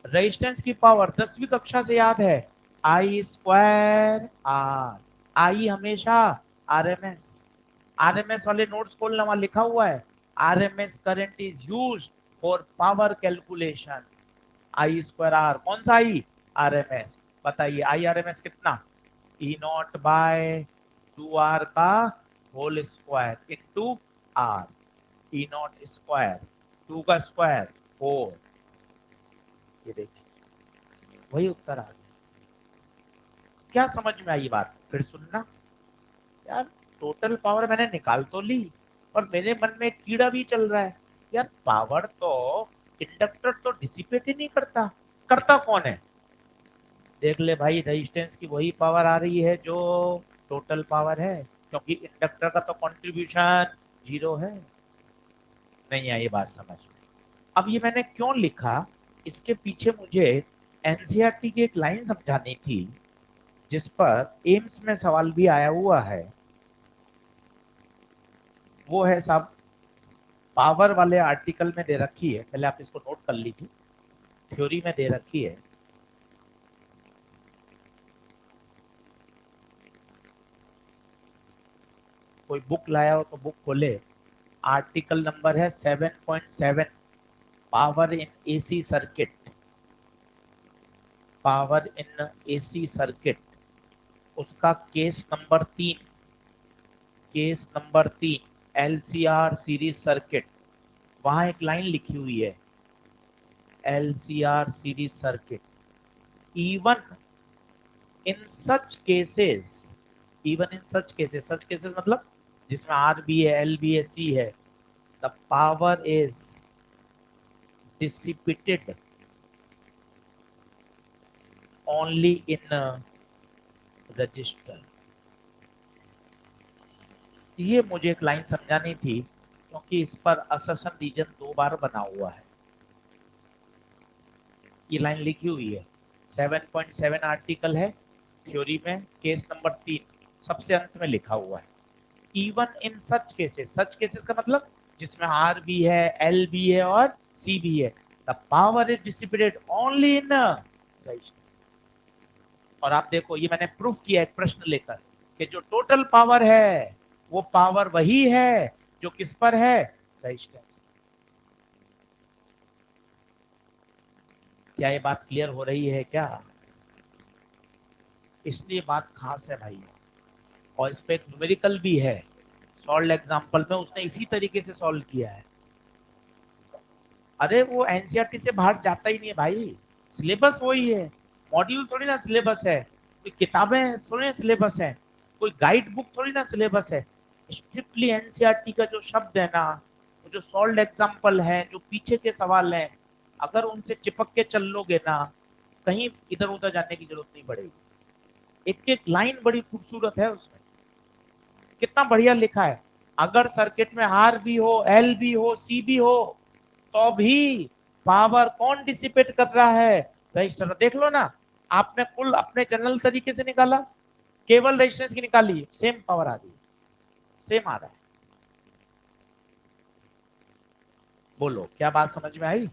रेजिस्टेंस की पावर 10वीं कक्षा से याद है, आई स्क्वायर आर। आई हमेशा आरएमएस, आरएमएस वाले नोट्स खोलना, वहां लिखा हुआ है RMS current is used for power calculation. I square R, कौन सा आई? आरएमएस। बताइए आई आरएमएस कितना? ई नॉट बाय 2r का whole square into R. E naught square 2 का स्क्वायर 4। ये देखिए वही उत्तर आ गया। क्या समझ में आई बात? फिर सुनना यार, टोटल पावर मैंने निकाल तो ली और मेरे मन में एक कीड़ा भी चल रहा है। यार पावर तो इंडक्टर तो डिसिपेट ही नहीं करता, करता कौन है? देख ले भाई, रेजिस्टेंस की वही पावर आ रही है जो टोटल पावर है, क्योंकि इंडक्टर का तो कंट्रीब्यूशन 0 है। नहीं आई ये बात समझ में? अब ये मैंने क्यों लिखा, इसके पीछे मुझे एनसीईआरटी की एक लाइन समझानी थी, जिस पर एम्स में सवाल भी आया हुआ है। वो है साहब, पावर वाले आर्टिकल में दे रखी है, पहले आप इसको नोट कर लीजिए, थ्योरी में दे रखी है। कोई बुक लाया हो तो बुक खोले। आर्टिकल नंबर है 7.7, power in AC circuit. Power in AC circuit, उसका case number 3 LCR series circuit. वहां एक लाइन लिखी हुई है, LCR series circuit. even in such cases, even in such cases, such cases मतलब जिसमें आर भी है, एल भी है, सी है, the power is dissipated only in a register. ये मुझे एक लाइन समझानी थी क्योंकि इस पर असर्शन रीजन 2 बार बना हुआ है। ये लाइन लिखी हुई है 7.7 आर्टिकल है थ्योरी में, केस नंबर 3 सबसे अंत में लिखा हुआ है। Even in such cases, such cases का मतलब जिसमें आर भी है, एल भी है और सी भी है, the power is dissipated only in. और आप देखो ये मैंने प्रूफ किया एक प्रश्न लेकर कि जो टोटल पावर है वो पावर वही है जो किस पर है, रेजिस्टेंस। क्या ये बात क्लियर हो रही है क्या? इसलिए बात खास है भाई, और इस पे एक न्यूमेरिकल भी है, सॉल्व एग्जांपल में उसने इसी तरीके से सॉल्व किया है। अरे वो एनसीईआरटी से बाहर जाता ही नहीं है भाई, सिलेबस वही है, मॉड्यूल थोड़ी ना सिलेबस है, कोई किताबें थोड़ी ना सिलेबस है, कोई गाइड बुक थोड़ी ना सिलेबस है। स्ट्रिक्टली एनसीईआरटी का जो शब्द है ना, वो जो सॉल्व एग्जांपल है, जो पीछे के सवाल हैं, अगर उनसे चिपक के चल लोगे ना, कहीं इधर उधर जाने की जरूरत नहीं पड़ेगी। एक एक लाइन बड़ी खूबसूरत है उसमें, कितना बढ़िया लिखा है। अगर सर्किट में आर भी हो, एल भी हो, सी भी हो, तो भी पावर कौन डिसिपेट कर रहा है, रजिस्टर। देख लो ना, आपने कुल अपने जनरल तरीके से निकाला, केवल रेजिस्टेंस की निकाली, सेम पावर आ रही है, सेम आ रहा है। बोलो क्या बात समझ में आई?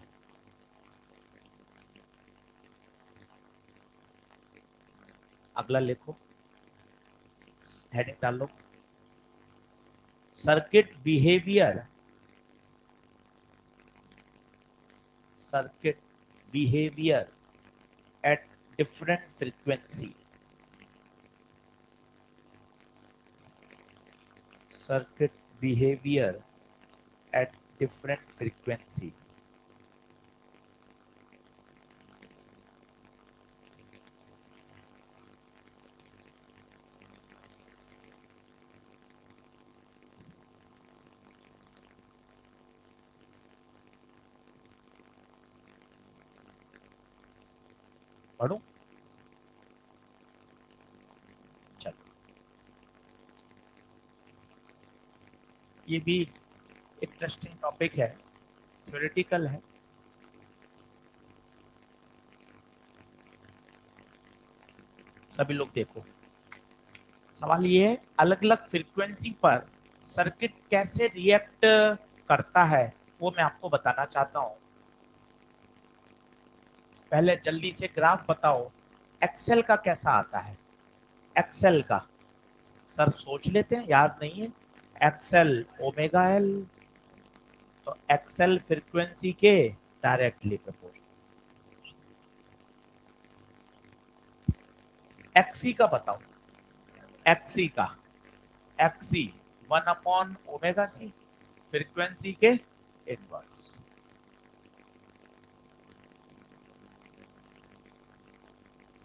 अगला लिखो, हेडिंग डाल लो, circuit behaviour, circuit behaviour at different frequency, circuit behavior at different frequency. पढ़ो, चलो ये भी इंटरेस्टिंग टॉपिक है, थ्योरेटिकल है। सभी लोग देखो, सवाल ये है अलग अलग फ्रीक्वेंसी पर सर्किट कैसे रिएक्ट करता है, वो मैं आपको बताना चाहता हूं। पहले जल्दी से ग्राफ बताओ, एक्सेल का कैसा आता है, एक्सेल का सर सोच लेते हैं, याद नहीं है। एक्सेल ओमेगा एल, तो एक्सेल फ्रीक्वेंसी के डायरेक्टली प्रोपोर्शनल। एक्सी का बताओ, एक्सी का, एक्सी 1/ओमेगा सी, फ्रीक्वेंसी के इनवर्स।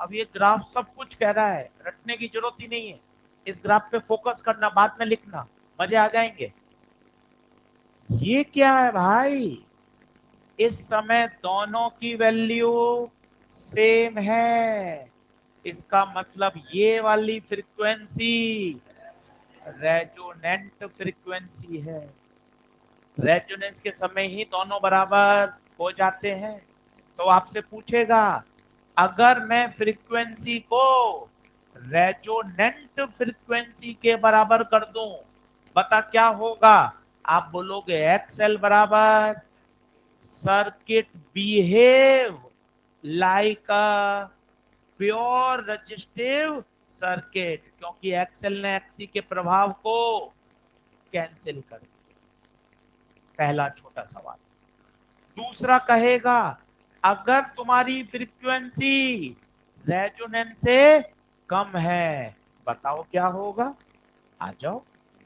अब ये ग्राफ सब कुछ कह रहा है, रटने की जरूरत ही नहीं है, इस ग्राफ पे फोकस करना, बाद में लिखना, मजे आ जाएंगे। ये क्या है भाई, इस समय दोनों की वैल्यू सेम है, इसका मतलब ये वाली फ्रीक्वेंसी रेजोनेंट फ्रीक्वेंसी है। रेजोनेंस के समय ही दोनों बराबर हो जाते हैं। तो आपसे पूछेगा, अगर मैं फ्रीक्वेंसी को रेजोनेंट फ्रीक्वेंसी के बराबर कर दूं, बता क्या होगा? आप बोलोगे एक्सएल बराबर circuit behave like a pure resistive circuit, क्योंकि एक्सएल ने एक्सी के प्रभाव को कैंसिल कर दिया। पहला छोटा सवाल। दूसरा कहेगा, अगर तुम्हारी फ्रीक्वेंसी रेजोनेंस से कम है, बताओ क्या होगा? आ जाओ,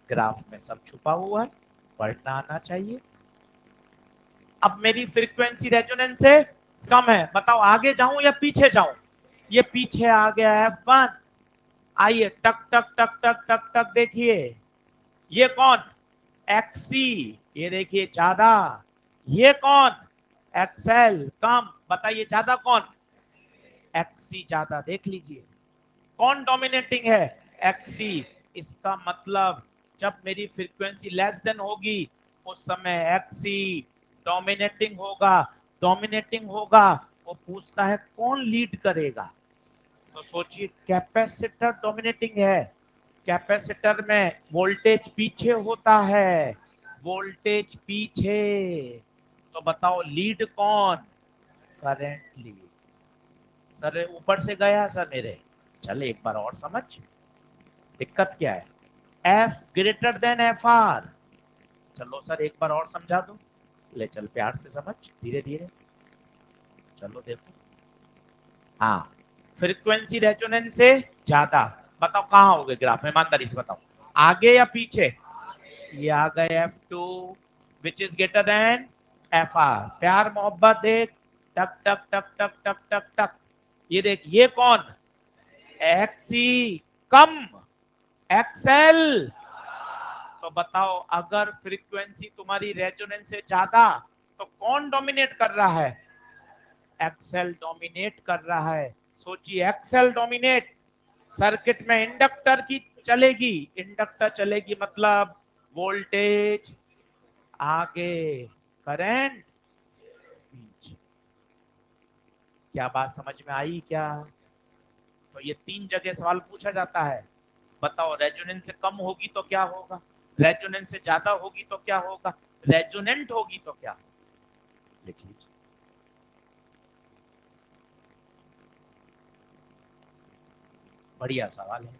ग्राफ में सब छुपा हुआ है, पढ़ना आना चाहिए। अब मेरी फ्रीक्वेंसी रेजोनेंस से कम है, बताओ आगे जाऊं या पीछे जाऊं? ये पीछे आ गया F1। आइए टक टक टक टक टक टक देखिए, ये कौन? एक्सी। ये देखिए ज्यादा। ये कौन? एक्सएल कम। बताइए ज्यादा कौन? एक्सी ज्यादा। देख लीजिए कौन डोमिनेटिंग है? एक्सी। इसका मतलब जब मेरी फ्रीक्वेंसी लेस देन होगी उस समय एक्सी डोमिनेटिंग होगा। डोमिनेटिंग होगा, वो पूछता है कौन लीड करेगा। तो सोचिए कैपेसिटर डोमिनेटिंग है। कैपेसिटर में वोल्टेज पीछे होता है, वोल्टेज पीछे। तो बताओ लीड कौन? Current lead. सर ऊपर से गया सर मेरे। चले एक बार और समझ, दिक्कत क्या है? F greater than F R. चलो सर एक बार और समझा दो। ले चल प्यार से समझ, धीरे धीरे। चलो देखो। हाँ, फ्रीक्वेंसी रेजोनेंस से ज्यादा। बताओ कहाँ हो गए ग्राफ में, ईमानदारी से बताओ, आगे या पीछे? ये आ गए F2 which is greater than FR। प्यार मोहब्बत देख, टक टक टक टक टक टक टक। ये देख, ये कौन? XC कम, XL। तो बताओ अगर फ्रीक्वेंसी तुम्हारी रेजोनेंस से ज्यादा तो कौन डोमिनेट कर रहा है? एक्सेल डोमिनेट कर रहा है। सोचिए एक्सेल डोमिनेट, सर्किट में इंडक्टर की चलेगी, इंडक्टर चलेगी मतलब वोल्टेज आगे, करंट पीछे। क्या बात समझ में आई क्या? तो ये तीन जगह सवाल पूछा जाता है। बताओ रेजोनेंस से कम होगी तो क्या होगा, रेजोनेंस से ज्यादा होगी तो क्या होगा, रेजोनेंट होगी तो क्या होगा। लिख लीजिए। बढ़िया सवाल है,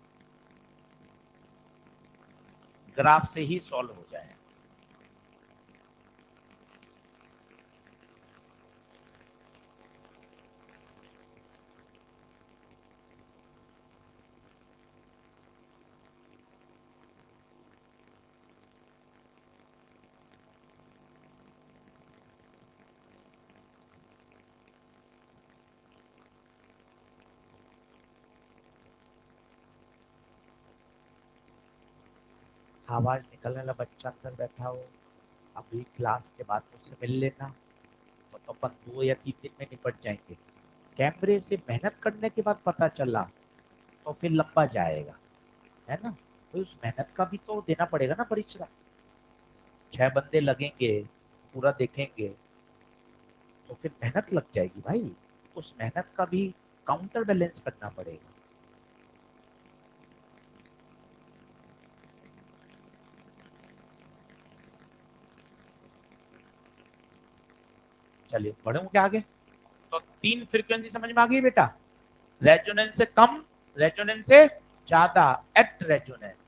ग्राफ से ही सॉल्व हो जाए। आवाज निकलने वाला बच्चा अंदर बैठा हो, अभी क्लास के बाद मुझसे मिल लेना, तो अपन 2 या 3 दिन में निपट जाएंगे। कैमरे से मेहनत करने के बाद पता चला तो फिर लंबा जाएगा, है ना? तो उस मेहनत का भी तो देना पड़ेगा ना परीक्षा। 6 बंदे लगेंगे, पूरा देखेंगे, तो फिर मेहनत लग जाएगी भाई। उस मेहनत का भी काउंटर बैलेंस करना पड़ेगा। चलिए बढ़ूं क्या आगे? तो तीन फ्रीक्वेंसी समझ में आ गई बेटा। रेजोनेंस से कम, रेजोनेंस से ज्यादा, एट रेजोनेंस।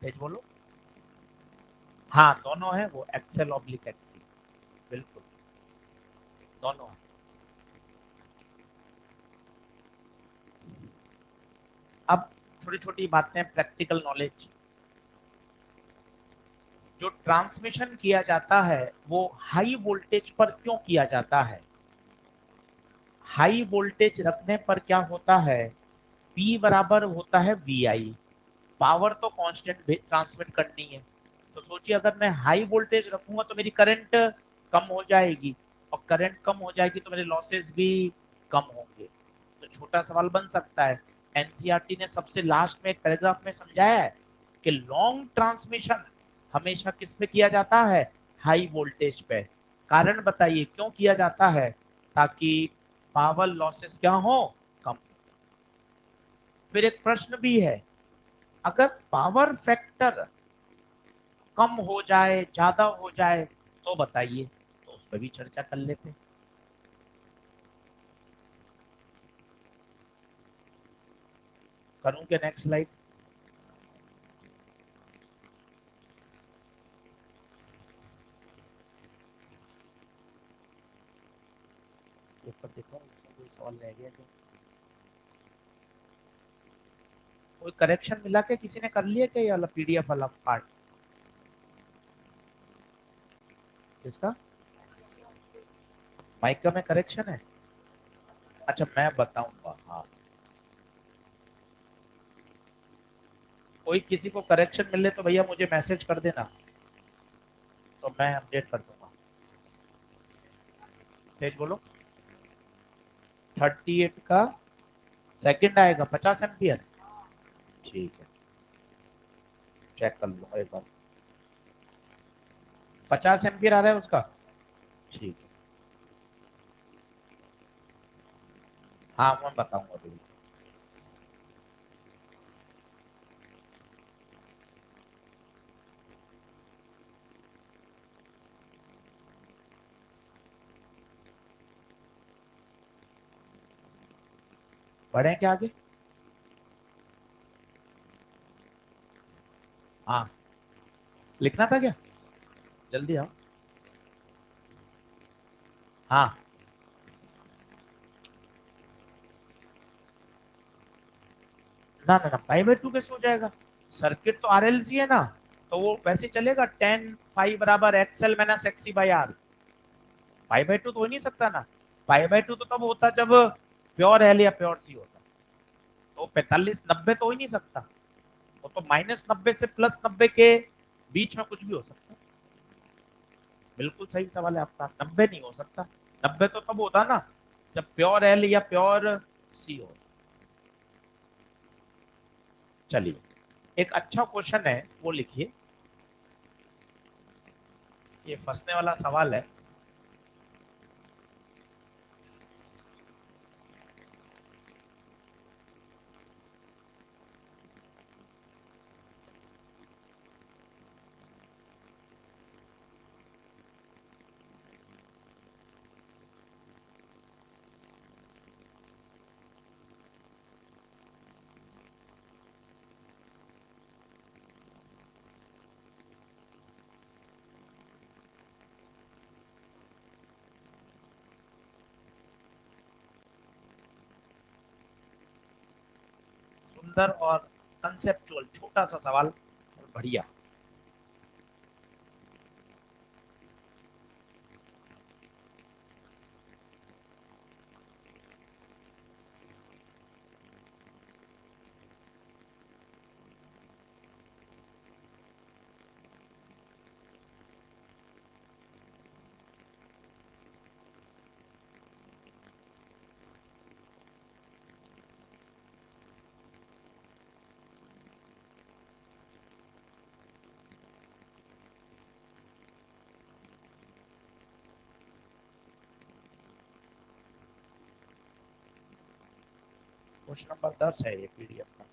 तेज बोलो। हाँ दोनों है, वो एक्सेल ऑब्लिक एक्सी, बिल्कुल दोनों है। अब छोटी छोटी बातें, प्रैक्टिकल नॉलेज। जो ट्रांसमिशन किया जाता है वो हाई वोल्टेज पर क्यों किया जाता है? हाई वोल्टेज रखने पर क्या होता है? P बराबर होता है VI। पावर तो कांस्टेंट ट्रांसमिट करनी है। तो सोचिए अगर मैं हाई वोल्टेज रखूंगा तो मेरी करंट कम हो जाएगी, और करंट कम हो जाएगी तो मेरे लॉसेस भी कम होंगे। तो छोटा सवाल बन सकता है। एनसीईआरटी ने सबसे लास्ट में एक पैराग्राफ में समझाया है कि लॉन्ग ट्रांसमिशन हमेशा किस पे किया जाता है? हाई वोल्टेज पे। कारण बताइए क्यों किया जाता है? ताकि पावर लॉसेस क्या हो? कम। फिर एक प्रश्न भी है, अगर पावर फैक्टर कम हो जाए, ज्यादा हो जाए, तो बताइए, तो उस पर भी चर्चा कर लेते हैं। करूं क्या नेक्स्ट स्लाइड? सवाल रह गया क्या? कोई करेक्शन मिला के किसी ने कर लिया क्या ये वाला पीडीएफ वाला पार्ट? इसका माइका में करेक्शन है? अच्छा मैं बताऊंगा, हाँ। कोई किसी को करेक्शन मिले तो भैया मुझे मैसेज कर देना, तो मैं अपडेट कर दूंगा। तेज बोलो। 38 का सेकंड आएगा 50 एम्पियर। ठीक है, चेक कर लूंगा एक बार। 50 एम्पियर आ रहा है उसका। ठीक है, हाँ मैं बताऊंगा अभी। बढ़े क्या आगे? हाँ, लिखना था क्या? जल्दी आओ। हाँ, ना ना ना, पाई बाय टू कैसे हो जाएगा? सर्किट तो आरएलसी है ना, तो वो वैसे चलेगा। 10 बराबर XL minus XC by R. Pi by two तो हो नहीं सकता ना। पाई बाय टू तो तब होता जब प्योर एल या प्योर सी होता। तो 45 90 तो हो ही नहीं सकता। वो तो -90 से +90 के बीच में कुछ भी हो सकता है। बिल्कुल सही सवाल है आपका, 90 नहीं हो सकता। 90 तो तब होता ना जब प्योर एल या प्योर सी हो। चलिए, एक अच्छा क्वेश्चन है वो लिखिए। ये फंसने वाला सवाल है। सुंदर और कंसेप्चुअल छोटा सा सवाल और बढ़िया। क्वेश्चन नंबर 10 है ये पीडीएफ का।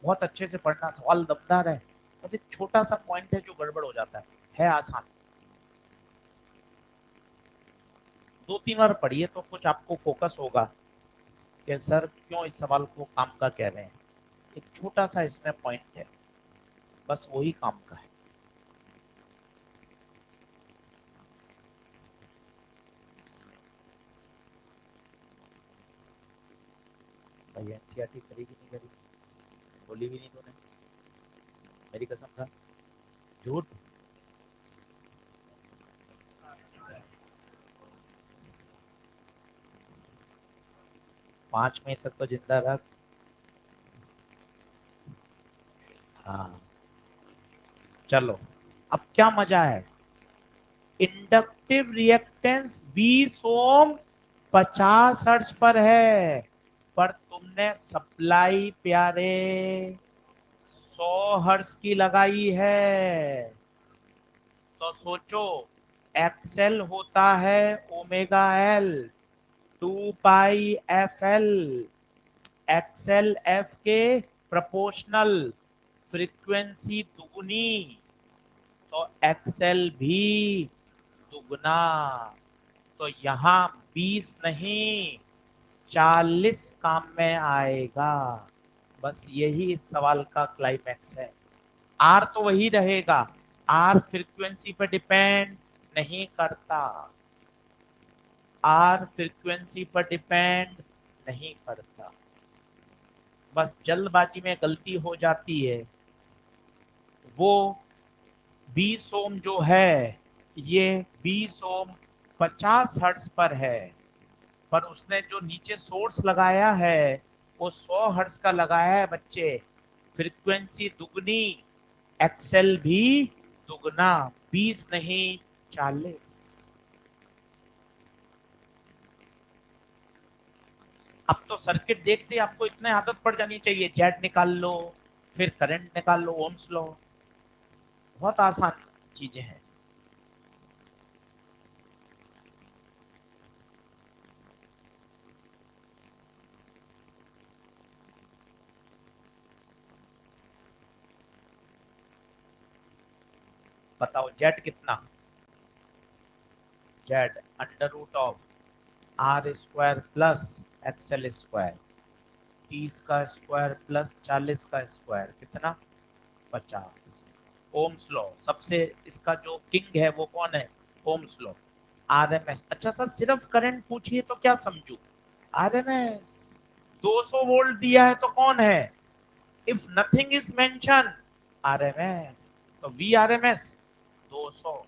बहुत अच्छे से पढ़ना, सवाल दमदार है। बस एक छोटा सा पॉइंट है जो गड़बड़ हो जाता है आसान। 2 3 बार पढ़िए तो कुछ आपको फोकस होगा कि सर क्यों इस सवाल को काम का कह रहे हैं। एक छोटा सा इसमें पॉइंट है, बस वही काम का है। भाई एनसीईआरटी करी कि नहीं करी? बोली भी नहीं तूने, मेरी कसम था। झूठ। 5 मई तक तो जिंदा रख। हाँ, चलो। अब क्या मजा है। इंडक्टिव रिएक्टेंस 20 ओम 50 हर्ट्ज पर है, पर तुमने सप्लाई प्यारे 100 हर्ट्ज की लगाई है। तो सोचो, एक्सएल होता है ओमेगा एल 2 पाई एफ एल। एक्सएल एफ के प्रोपोर्शनल। फ्रीक्वेंसी दुगनी तो एक्सएल भी दुगना। तो यहाँ 20 नहीं 40 काम में आएगा। बस यही इस सवाल का क्लाइमैक्स है। आर तो वही रहेगा, आर फ्रीक्वेंसी पर डिपेंड नहीं करता, आर फ्रीक्वेंसी पर डिपेंड नहीं करता। बस जल्दबाजी में गलती हो जाती है। वो 20 ओम जो है, ये 20 ओम 50 हर्ट्ज पर है, पर उसने जो नीचे सोर्स लगाया है वो 100 हर्ट्ज का लगाया है बच्चे। फ्रीक्वेंसी दुगनी, एक्सेल भी दुगना, 20 नहीं 40। अब तो सर्किट देखते आपको इतने आदत पड़ जानी चाहिए, जेड निकाल लो, फिर करंट निकाल लो, ओम्स लो। बहुत आसान चीजें हैं। बताओ जेड कितना? Z under root of R square plus XL square, 30 का स्क्वायर प्लस 40 का स्क्वायर कितना? 50। ओम्स लॉ सबसे, इसका जो किंग है वो कौन है? Ohm's law. आरएमएस, अच्छा सर सिर्फ करंट पूछिए तो क्या समझू? आरएमएस 200 वोल्ट दिया है तो कौन है? If nothing is mention, RMS. तो वी आरएमएस 200,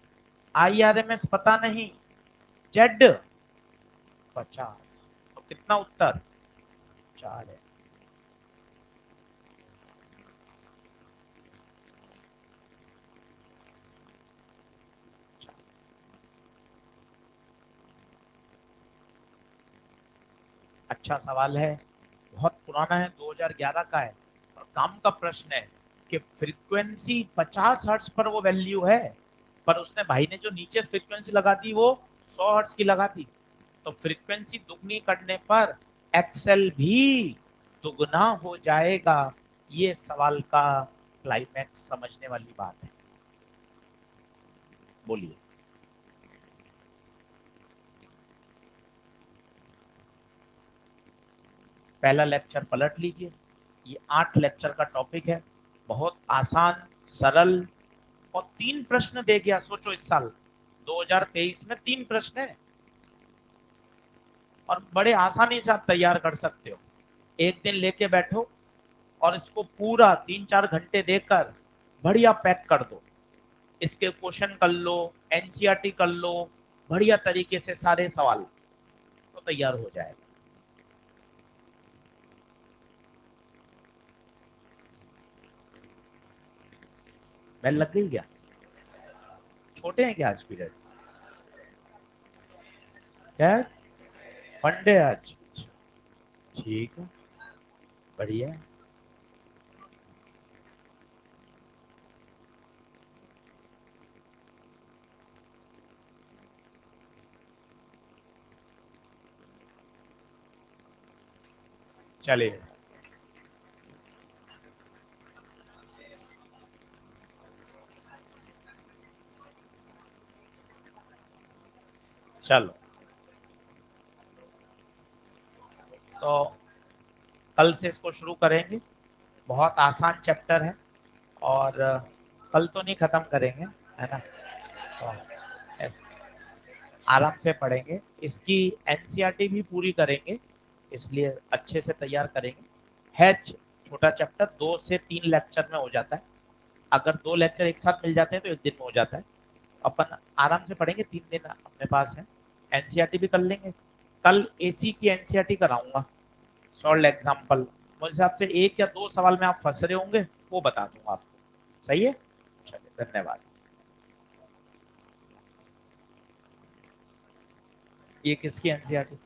आई आरएमएस पता नहीं, जेड 50। तो कितना उत्तर? 4 है। अच्छा सवाल है, बहुत पुराना है, 2011 का है, और काम का प्रश्न है कि फ्रीक्वेंसी 50 हर्ट्ज पर वो वैल्यू है, पर उसने भाई ने जो नीचे फ्रीक्वेंसी लगा दी वो 100 हर्ट्ज की लगा दी। तो फ्रीक्वेंसी दुगनी करने पर एक्सएल भी दुगना हो जाएगा। ये सवाल का क्लाइमैक्स समझने वाली बात है। बोलिए। पहला लेक्चर पलट लीजिए, ये 8 लेक्चर का टॉपिक है, बहुत आसान, सरल, और 3 प्रश्न दे गया। सोचो इस साल 2023 में 3 प्रश्न है, और बड़े आसानी से आप तैयार कर सकते हो। एक दिन लेके बैठो और इसको पूरा 3-4 घंटे देकर बढ़िया पैक कर दो। इसके क्वेश्चन कर लो, एनसीईआरटी कर लो, बढ़िया तरीके से सारे सवाल, तो तैयार हो जाएगा। बेल लग गई क्या? छोटे हैं क्या आज पीरियड? क्या? मंडे आज? ठीक है, बढ़िया है। चलिए, चलो, तो कल से इसको शुरू करेंगे। बहुत आसान चैप्टर है, और कल तो नहीं खत्म करेंगे, है ना? तो आराम से पढ़ेंगे, इसकी एनसीईआरटी भी पूरी करेंगे, इसलिए अच्छे से तैयार करेंगे। है छोटा चैप्टर, 2 से 3 लेक्चर में हो जाता है। अगर 2 लेक्चर एक साथ मिल जाते हैं तो एक दिन में हो जाता है। अपन आराम से पढ़ेंगे, 3 दिन अपने पास है, एनसीईआरटी भी कर लेंगे। कल एसी की एनसीईआरटी कराऊंगा, सॉल्व एग्जाम्पल। मुझे हिसाब से 1 या 2 सवाल में आप फंस रहे होंगे, वो बता दूंगा आपको। सही है? चलिए, धन्यवाद। ये किसकी एनसीईआरटी?